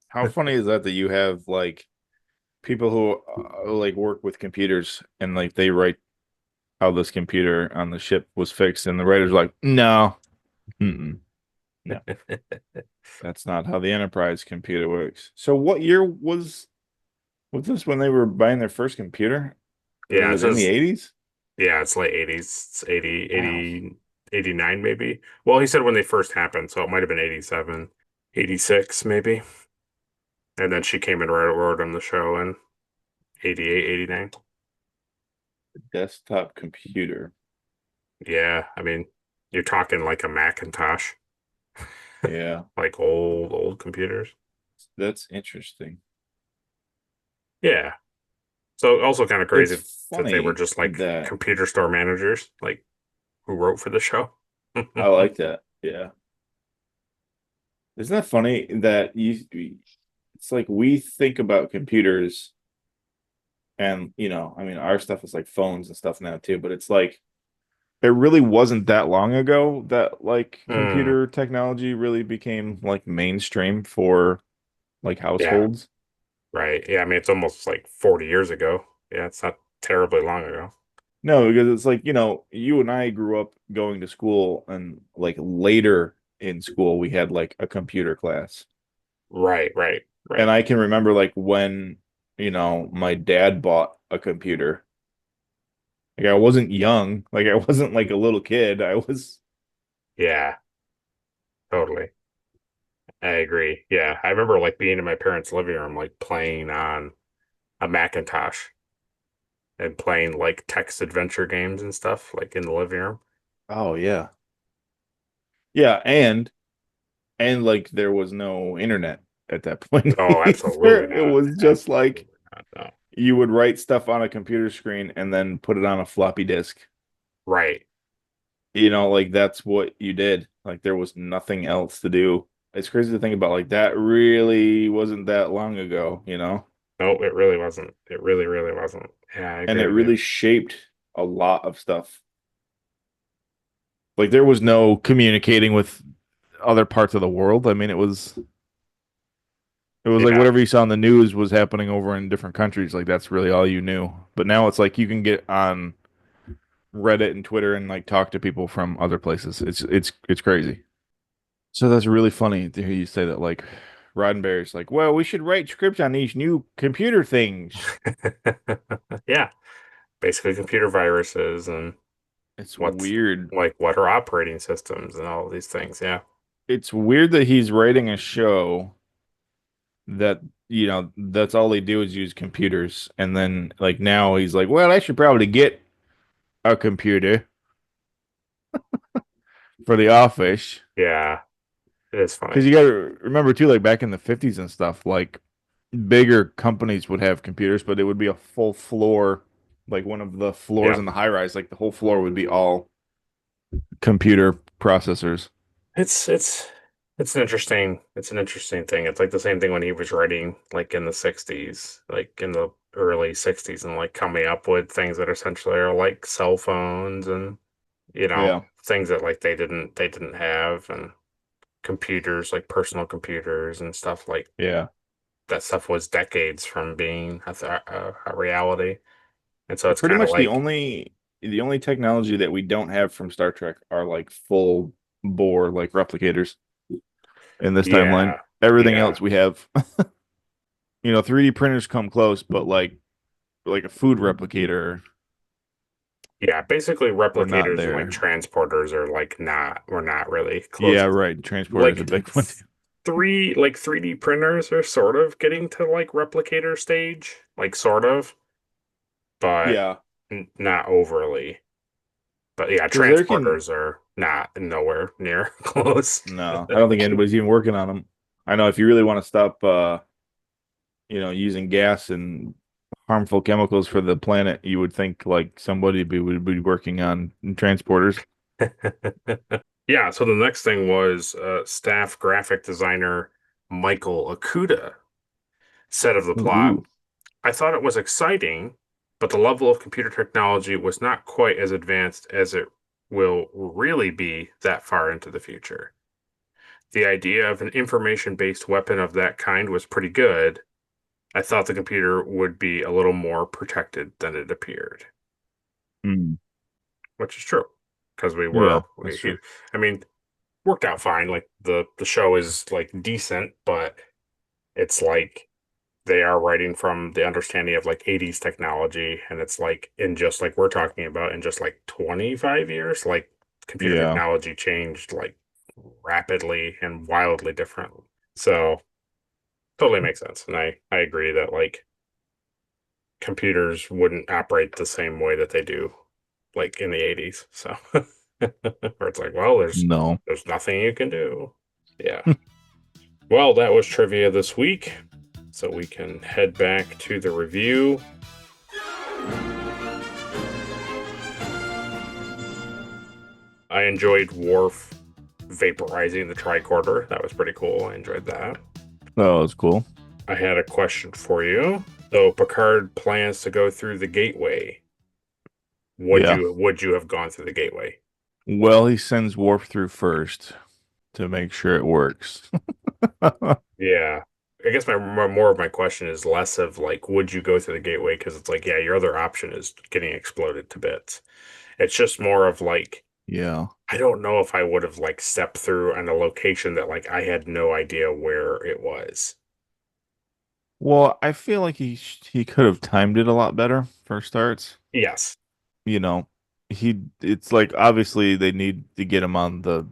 How funny is that you have like people who like work with computers and like they write how this computer on the ship was fixed, and the writer's like, no, no, that's not how the Enterprise computer works. So what year was this when they were buying their first computer? yeah, Was it in the 80s? yeah, it's late 80s. It's 80, Wow. 89 maybe. Well, he said when they first happened, so it might have been 87, 86 maybe. And then she came and wrote on the show in 88, 89. Desktop computer. Yeah, I mean, you're talking like a Macintosh. Yeah. Like old computers. That's interesting. Yeah. So also kind of crazy It's that they were funny just like that computer store managers, like who wrote for the show. I like that. Yeah. Isn't that funny that it's like we think about computers and, I mean, our stuff is like phones and stuff now too, but it's like it really wasn't that long ago that like Mm, computer technology really became like mainstream for like yeah, households. right. Yeah, I mean it's almost like 40 years ago. Yeah, it's not terribly long ago. No, because it's like, you and I grew up going to school and like later in school we had like a computer class. Right, right, And right. I can remember like when, my dad bought a computer. Like I wasn't young, like I wasn't like a little kid. I was Yeah, totally. I agree. Yeah, I remember like being in my parents' living room, like playing on a Macintosh and playing like text adventure games and stuff, like in the living room. Oh yeah. Yeah, and like there was no internet at that point Oh, absolutely either. It not. was just like Absolutely not. No. you would write stuff on a computer screen and then put it on a floppy disk. Right. Like that's what you did. Like there was nothing else to do. It's crazy to think about like that really wasn't that long ago. No, it really wasn't. It really, really wasn't. Yeah, I And agree it with you. really shaped a lot of stuff. Like there was no communicating with other parts of the world. I mean, it was like Yeah. whatever you saw on the news was happening over in different countries. Like that's really all you knew. But now it's like you can get on Reddit and Twitter and like talk to people from other places. It's crazy. So that's really funny to hear you say that. Like Roddenberry's like, well, we should write scripts on these new computer things. Yeah. Basically computer viruses and It's what's weird. like what are operating systems and all of these things. Yeah. It's weird that he's writing a show that that's all they do is use computers, and then like now he's like, well, I should probably get a computer for the office. Yeah. It is funny. Because you got to remember too, like back in the 50s and stuff, like bigger companies would have computers, but it would be a full floor, like one of the floors Yeah. in the high rise, like the whole floor would be all computer processors. It's an interesting thing. It's like the same thing when he was writing like in the 60s, like in the early 60s and like coming up with things that essentially are like cell phones and Yeah, things that like they didn't have and computers like personal computers and stuff like yeah. that stuff was decades from being a reality. And so it's Pretty kind of much the like only technology that we don't have from Star Trek are like full bore like replicators in this timeline. yeah, Everything yeah. else we have. 3D printers come close, but like a food replicator, Yeah, basically we're not replicators and like there. transporters are like not we're not really Yeah, close. right. Transporter is a Like big one. three like 3D printers are sort of getting to like replicator stage, like sort of, but Yeah, not overly. But yeah, because there can. transporters are not nowhere near close. No, I don't think anybody's even working on them. I know if you really want to stop, using gas and harmful chemicals for the planet, you would think like would be working on transporters. Yeah, so the next thing was staff graphic designer Michael Okuda said of the plot, Ooh. I thought it was exciting, but the level of computer technology was not quite as advanced as it will really be that far into the future. The idea of an information-based weapon of that kind was pretty good. I thought the computer would be a little more protected than it appeared, Hmm. which is true because we Yeah, were. that's true. I mean, worked out fine. Like the show is like decent, but it's like they are writing from the understanding of like 80s technology and it's like in just like we're talking about in just like 25 years like computer Yeah. technology changed like rapidly and wildly different, so totally makes sense. And I agree that like computers wouldn't operate the same way that they do like in the 80s, so where it's like, well, there's No. there's nothing you can do. Yeah. Well, that was trivia this week, so we can head back to the review. I enjoyed Worf vaporizing the tricorder. That was pretty cool. I enjoyed that. Oh, it's cool. I had a question for you. So Picard plans to go through the gateway. Would you have gone through the gateway? Well, he sends Worf through first to make sure it works. Yeah. I guess more of my question is less of like, would you go through the gateway? Because it's like, yeah, your other option is getting exploded to bits. It's just more of like, Yeah. I don't know if I would have like stepped through on a location that like I had no idea where it was. Well, I feel like he could have timed it a lot better for starts. Yes. You know, it's like obviously they need to get him on the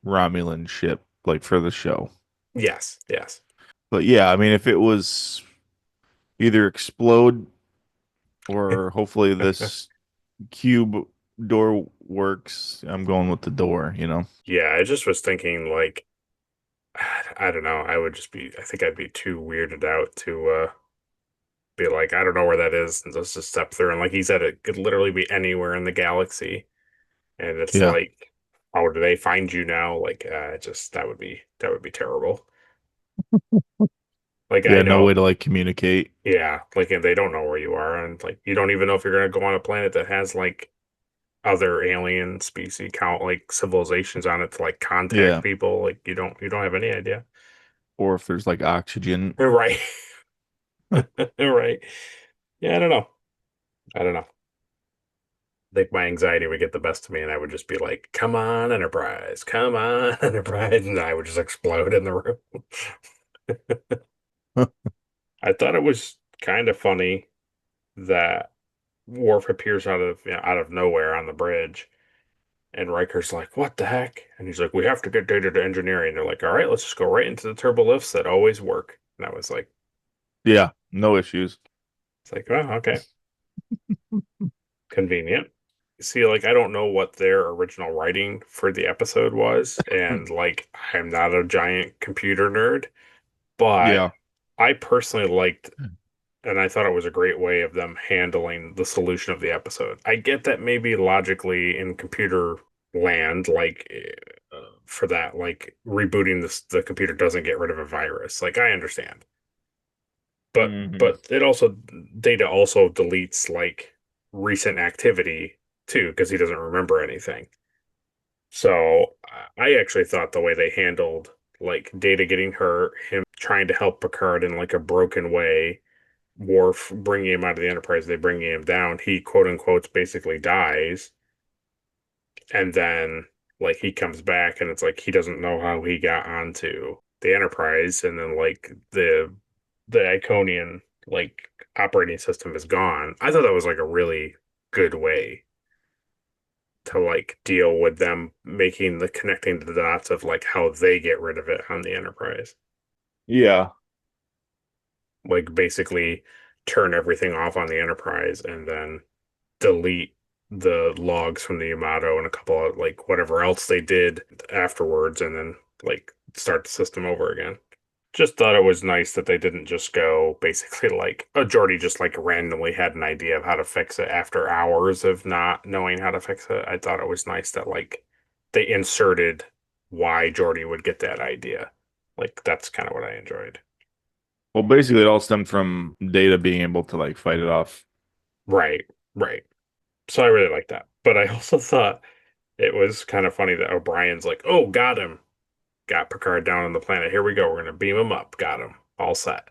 Romulan ship like for the show. Yes. Yes. But yeah, I mean if it was either explode or hopefully this cube door works, I'm going with the door, you know. Yeah, I just was thinking like I don't know. I think I'd be too weirded out to be like, I don't know where that is, and let's just step through. And like he said, it could literally be anywhere in the galaxy. And it's Yeah. like, oh, do they find you now? Like, just that would be terrible. Like I Yeah, no know, way to like communicate. yeah, like they don't know where you are, and like you don't even know if you're gonna go on a planet that has like other alien species count like civilizations on it to like contact Yeah. people. Like you don't have any idea. Or if there's like oxygen. Right. Right. Yeah, I don't know. I don't know. I think my anxiety would get the best of me, and I would just be like, "Come on, Enterprise! Come on, Enterprise!" And I would just explode in the room. I thought it was kind of funny that Worf appears out of nowhere on the bridge, and Riker's like, "What the heck?" And he's like, "We have to get data to engineering." And they're like, "All right, let's just go right into the turbo lifts that always work." And I was like, Yeah, no issues. "It's like, oh, okay, convenient." See, like, I don't know what their original writing for the episode was, and like, I'm not a giant computer nerd, but Yeah. I personally liked, and I thought it was a great way of them handling the solution of the episode. I get that maybe logically in computer land, like, for that, like, rebooting the computer doesn't get rid of a virus. Like, I understand. Hmm. But it also, Data also deletes, like, recent activity too, because he doesn't remember anything. So I actually thought the way they handled like Data getting hurt, him trying to help Picard in like a broken way, Worf bringing him out of the Enterprise, they bringing him down, he quote unquote basically dies, and then like he comes back and it's like he doesn't know how he got onto the Enterprise, and then like the Iconian like operating system is gone. I thought that was like a really good way to like deal with them making the connecting the dots of like how they get rid of it on the Enterprise. Yeah. Like basically turn everything off on the Enterprise and then delete the logs from the Yamato and a couple of like whatever else they did afterwards and then like start the system over again. Just thought it was nice that they didn't just go basically like Jordy just like randomly had an idea of how to fix it after hours of not knowing how to fix it. I thought it was nice that like they inserted why Jordy would get that idea. Like that's kind of what I enjoyed. Well, basically it all stemmed from Data being able to like fight it off. Right, right. So I really like that. But I also thought it was kind of funny that O'Brien's like, "Oh, got him. Got Picard down on the planet. Here we go. We're gonna beam him up. Got him. All set."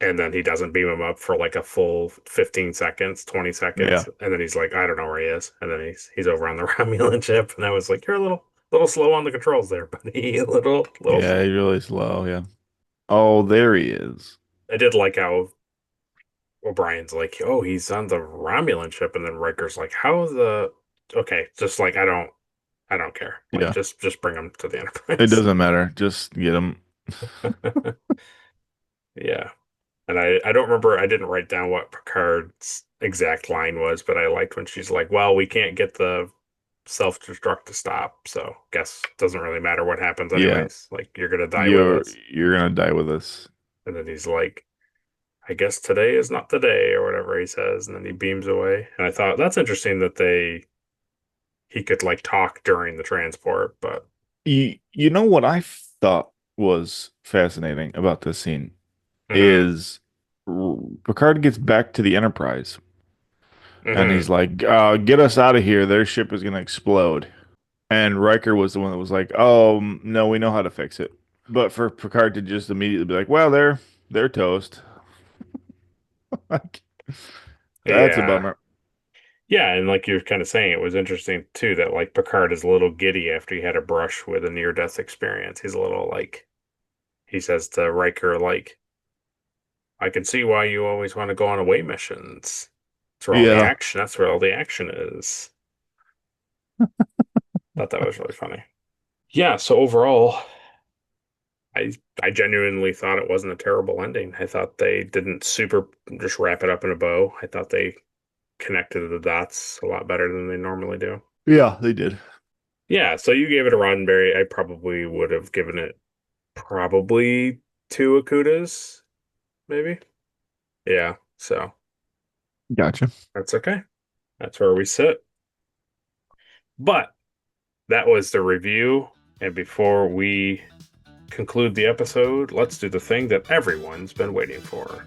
And then he doesn't beam him up for like a full 15 seconds, 20 Yeah. seconds, and then he's like, I don't know where he is, and then he's over on the Romulan ship, and I was like, you're a little slow on the controls there, buddy, a little Yeah, slow. he's really slow, yeah. Oh, there he is. I did like how O'Brien's like, oh, he's on the Romulan ship, and then Riker's like, how the okay, just like I don't care, like Yeah. just bring him to the It Enterprise. doesn't matter. Just get him. Yeah. And I don't remember, I didn't write down what Picard's exact line was, but I liked when she's like, well, we can't get the self-destruct to stop. So guess it doesn't really matter what happens Yeah. anyways. Like, you're gonna die with us. You're gonna die with us. And then he's like, I guess today is not the day, or whatever he says, and then he beams away. And I thought that's interesting that he could like talk during the transport, but You know what I thought was fascinating about this scene Mhm. is Picard gets back to the Enterprise and Mhm. he's like, get us out of here. Their ship is gonna explode. And Riker was the one that was like, "Oh no, we know how to fix it." But for Picard to just immediately be like, "Well, they're toast." Like, that's a Yeah. bummer. Yeah, and like you're kind of saying, it was interesting too that like Picard is a little giddy after he had a brush with a near-death experience. He's a little like, he says to Riker, like, I can see why you always want to go on away missions. That's where all the Yeah, action, that's where all the action is. Thought that was really funny. Yeah, so overall, I I genuinely thought it wasn't a terrible ending. I thought they didn't super just wrap it up in a bow. I thought they connected the dots a lot better than they normally do. yeah, they did. Yeah, so you gave it a Roddenberry. I probably would have given it probably 2 Akutas, maybe. Yeah, so Gotcha. that's okay. That's where we sit. But that was the review. And before we conclude the episode, let's do the thing that everyone's been waiting for.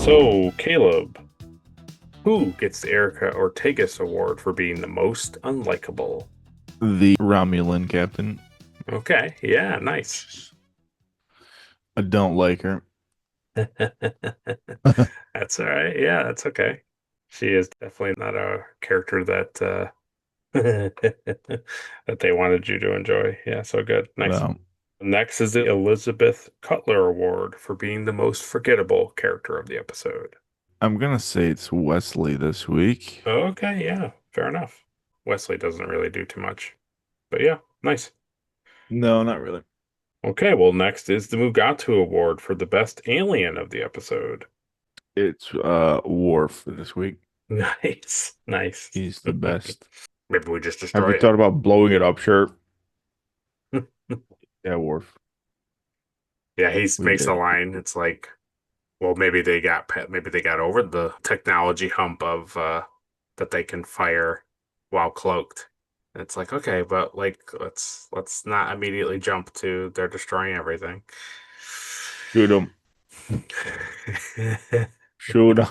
So, Caleb, who gets the Erica Ortegas Award for being the most unlikable? The Romulan captain. Okay, yeah, nice. I don't like her. That's all right. Yeah, that's okay. She is definitely not a character that that they wanted you to enjoy. Yeah, so good. Nice. No. Next is the Elizabeth Cutler Award for being the most forgettable character of the episode. I'm gonna say it's Wesley this week. Okay, yeah, fair enough. Wesley doesn't really do too much. But yeah, nice. No, not really. Okay, well, next is the Mugatu Award for the best alien of the episode. It's Worf this week. Nice, nice. He's the best. Maybe we just Have destroy you it. thought about blowing it up, shirt? Yeah, Worf. Yeah, he We makes did. a line. It's like, well, maybe they got over the technology hump of that they can fire while cloaked. And it's like, okay, but like let's not immediately jump to they're destroying everything. Shoot him. Shoot him.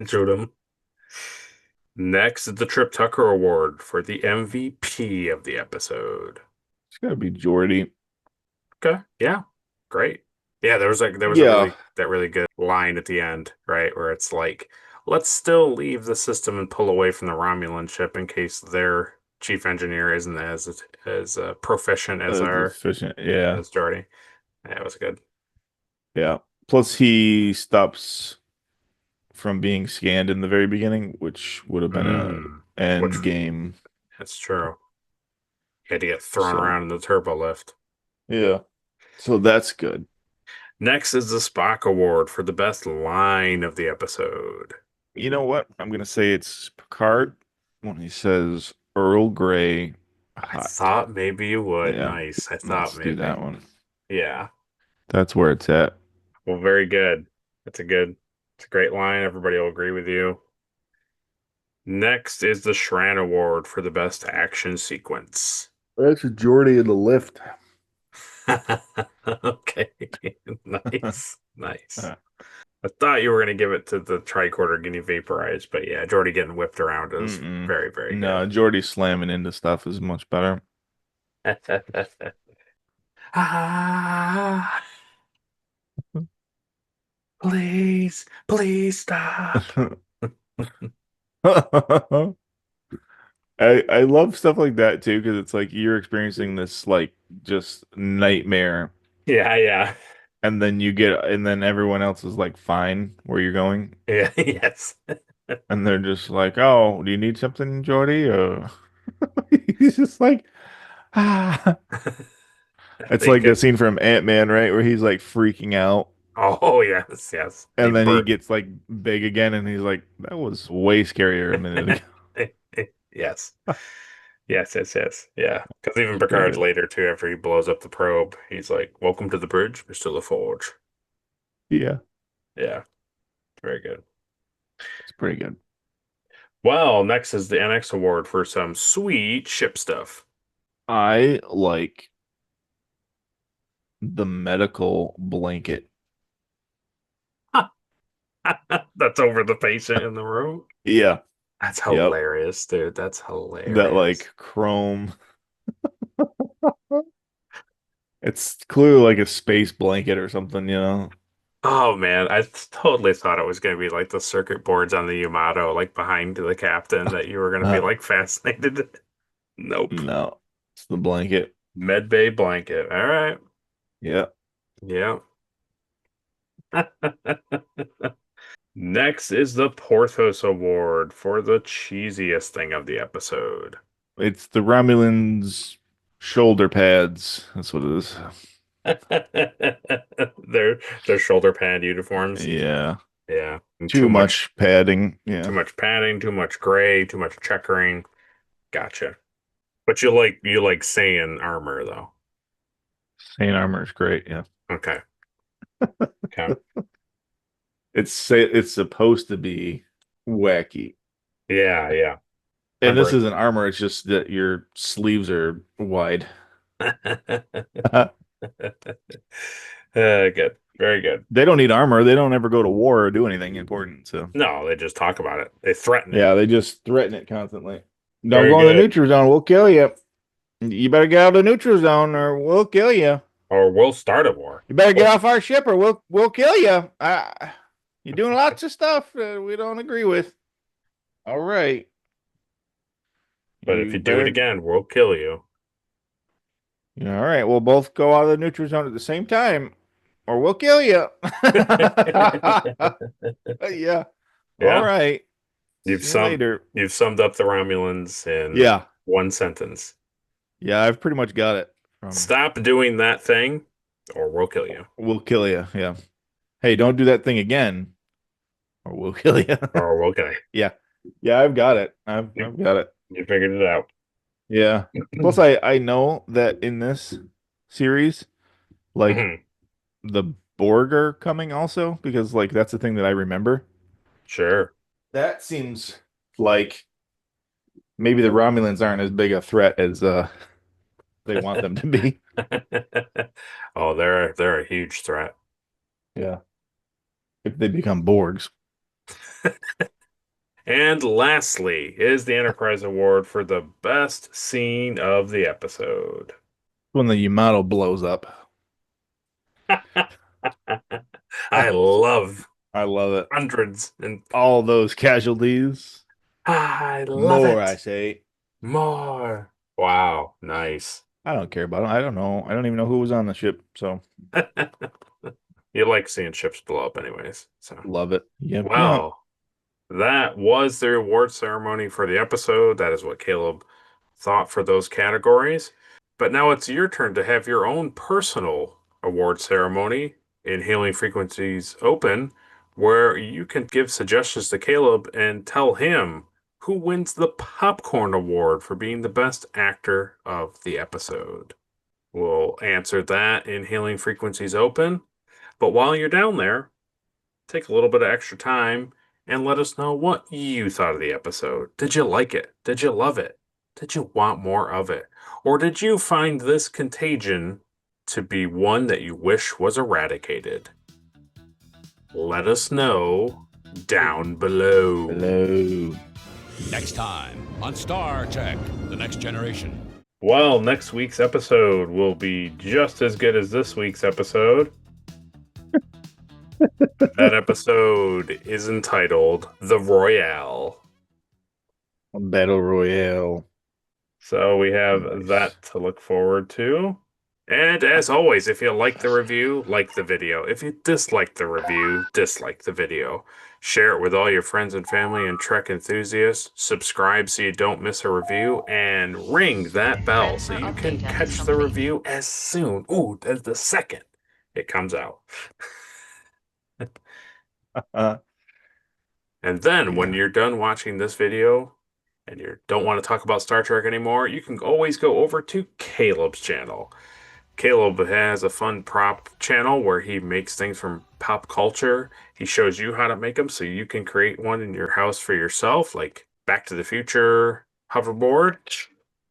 Shoot 'em. Next is the Trip Tucker Award for the MVP of the episode. It's gotta be Geordi. Okay, yeah, great. Yeah, there was a really good line at the end, right, where it's like, let's still leave the system and pull away from the Romulan ship in case their chief engineer isn't as proficient as our Efficient. Yeah. as Jordy. Yeah, it was good. Yeah. Plus he stops from being scanned in the very beginning, which would have been an end game. That's true. He had to get thrown So- around in the turbo lift. Yeah. So that's good. Next is the Spock Award for the best line of the episode. You know what? I'm gonna say it's Picard when he says Earl Grey I hot. thought maybe you would. Yeah. Nice. I thought Let's maybe do that one. Yeah. That's where it's at. Well, very good. It's a great line. Everybody will agree with you. Next is the Shran Award for the best action sequence. That's Geordi in the lift. Okay. Nice. Nice. I thought you were going to give it to the tricorder getting vaporized, but yeah, Jordy getting whipped around is very, very No, Geordi slamming into stuff is much better. good. Ah, please stop. I love stuff like that too because it's like you're experiencing this like just nightmare, Yeah. and then everyone else is like fine where you're going, Yeah, yes. and they're just like, "Oh, do you need something, Jordy?" Or he's just like, ah. It's like the scene from Ant-Man, right, where he's like freaking out Oh, yes, yes. And then he gets like big again, and he's like, "That was way scarier a minute ago." Yes. Yes, yes, yes. Yeah. Because even Pretty Picard good. later, too, after he blows up the probe, he's like, "Welcome to the bridge, Mr. LaForge." Yeah, Yeah. Very good. it's pretty good. Well, next is the NX award for some sweet ship stuff. I like the medical blanket. That's over the patient in the room. Yeah. That's Yep. hilarious, dude. That's That hilarious. like chrome. It's clearly like a space blanket or something, you know? Oh man, I totally thought it was going to be like the circuit boards on the Yamato, like behind the captain, that you were going to be like fascinated. Nope. No, it's the blanket. Med Bay blanket. All right. Yeah. Yeah. Next is the Porthos Award for the cheesiest thing of the episode. It's the Romulans' shoulder pads. That's what it is. Their shoulder pad uniforms. Yeah. Yeah. And Too much padding. too Yeah. much padding, too much gray, too much checkering. Gotcha. But you like Saiyan armor though. Saint armor is great. Yeah. Okay. Okay. It's supposed to be wacky. Yeah, yeah. And this Remember isn't armor, it's just that your sleeves are wide. Good. Very good. They don't need armor. They don't ever go to war or do anything important. So No, they just talk about it. They threaten it. yeah, they just threaten it constantly. Don't Very go in the good. neutral zone. We'll kill you. You better get out of the neutral zone, or we'll kill you. Or we'll start a war. You better get off our ship, or we'll kill you. You're doing lots of stuff we don't agree with. All right. But if you do it again, we'll kill you. All right. We'll both go out of the neutral zone at the same time, or we'll kill you. Yeah. Yeah. All right. You've See you later. You've summed up the Romulans in Yeah. one sentence. Yeah, I've pretty much got it. Stop doing that thing, or we'll kill you. We'll kill you. Yeah. Hey, don't do that thing again, or we'll kill you. Or we'll kill you. Yeah. Yeah, I've got it. I've got it. You figured it out. Yeah. Plus, I know that in this series, like the Borg are coming also, because like that's the thing that I remember. Sure. That seems like maybe the Romulans aren't as big a threat as they want them to be. Oh, they're a huge threat. Yeah. If they become Borgs. And lastly is the Enterprise Award for the best scene of the episode. When the Yamato blows up. I love it. Hundreds and all those casualties. I love More, it. I say. More. Wow, nice. I don't care about them. I don't know. I don't even know who was on the ship, so You like seeing ships blow up anyways. So love it. Yeah. Well, that was the award ceremony for the episode. That is what Caleb thought for those categories. But now it's your turn to have your own personal award ceremony in Healing Frequencies Open, where you can give suggestions to Caleb and tell him who wins the Popcorn Award for being the best actor of the episode. We'll answer that in Healing Frequencies Open. But while you're down there, take a little bit of extra time and let us know what you thought of the episode. Did you like it? Did you love it? Did you want more of it? Or did you find this contagion to be one that you wish was eradicated? Let us know down below. Next time on Star Trek: The Next Generation. Well, next week's episode will be just as good as this week's episode. That episode is entitled The Royale. Battle Royale. So we have that to look forward to. And as always, if you like the review, like the video. If you dislike the review, dislike the video. Share it with all your friends and family and Trek enthusiasts. Subscribe so you don't miss a review. And ring that bell so you can catch the review as soon, as the second it comes out. And then when Yeah. you're done watching this video and you don't want to talk about Star Trek anymore, you can always go over to Caleb's channel. Caleb has a fun prop channel where he makes things from pop culture. He shows you how to make them so you can create one in your house for yourself, like Back to the Future hoverboard.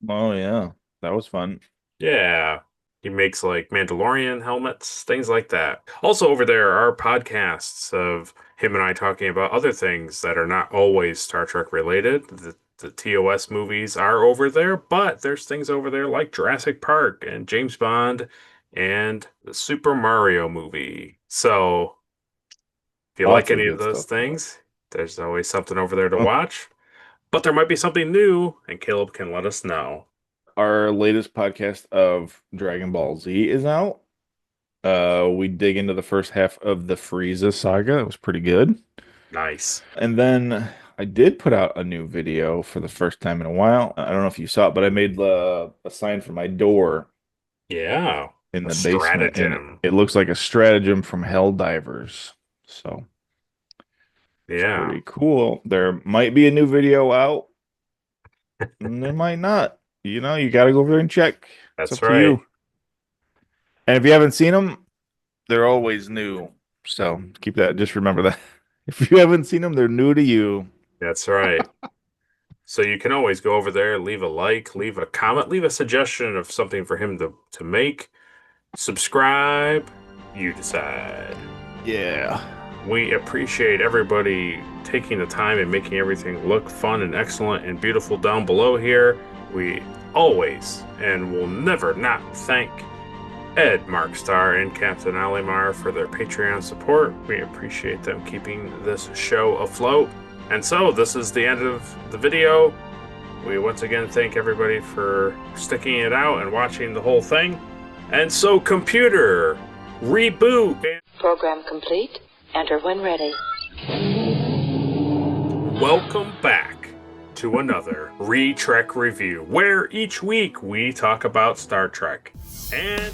Oh yeah, that was fun. Yeah. He makes like Mandalorian helmets, things like that. Also, over there are podcasts of him and I talking about other things that are not always Star Trek related. The TOS movies are over there, but there's things over there like Jurassic Park and James Bond and the Super Mario movie. So, if you like Lots of any of good those stuff there. things, there's always something over there to Oh, watch. But there might be something new, and Caleb can let us know. our latest podcast of Dragon Ball Z is out. We dig into the first half of the Frieza saga. It was pretty good. Nice. And then I did put out a new video for the first time in a while. I don't know if you saw it, but I made a sign for my door Yeah. in A the basement, and stratagem. it looks like a stratagem from Helldivers. So it's Yeah. pretty cool. There might be a new video out, and there might not. You know, you got to go over there and check. It's up That's to right. you. And if you haven't seen them, they're always new. So keep that. Just remember that. If you haven't seen them, they're new to you. That's right. So you can always go over there, leave a like, leave a comment, leave a suggestion of something for him to make. Subscribe. You decide. Yeah. We appreciate everybody taking the time and making everything look fun and excellent and beautiful down below here. We always and will never not thank Ed Markstar and Captain Alimar for their Patreon support. We appreciate them keeping this show afloat. And so this is the end of the video. We once again thank everybody for sticking it out and watching the whole thing. And so, computer, reboot. Program complete. Enter when ready. Welcome back to another Trek review, where each week we talk about Star Trek. And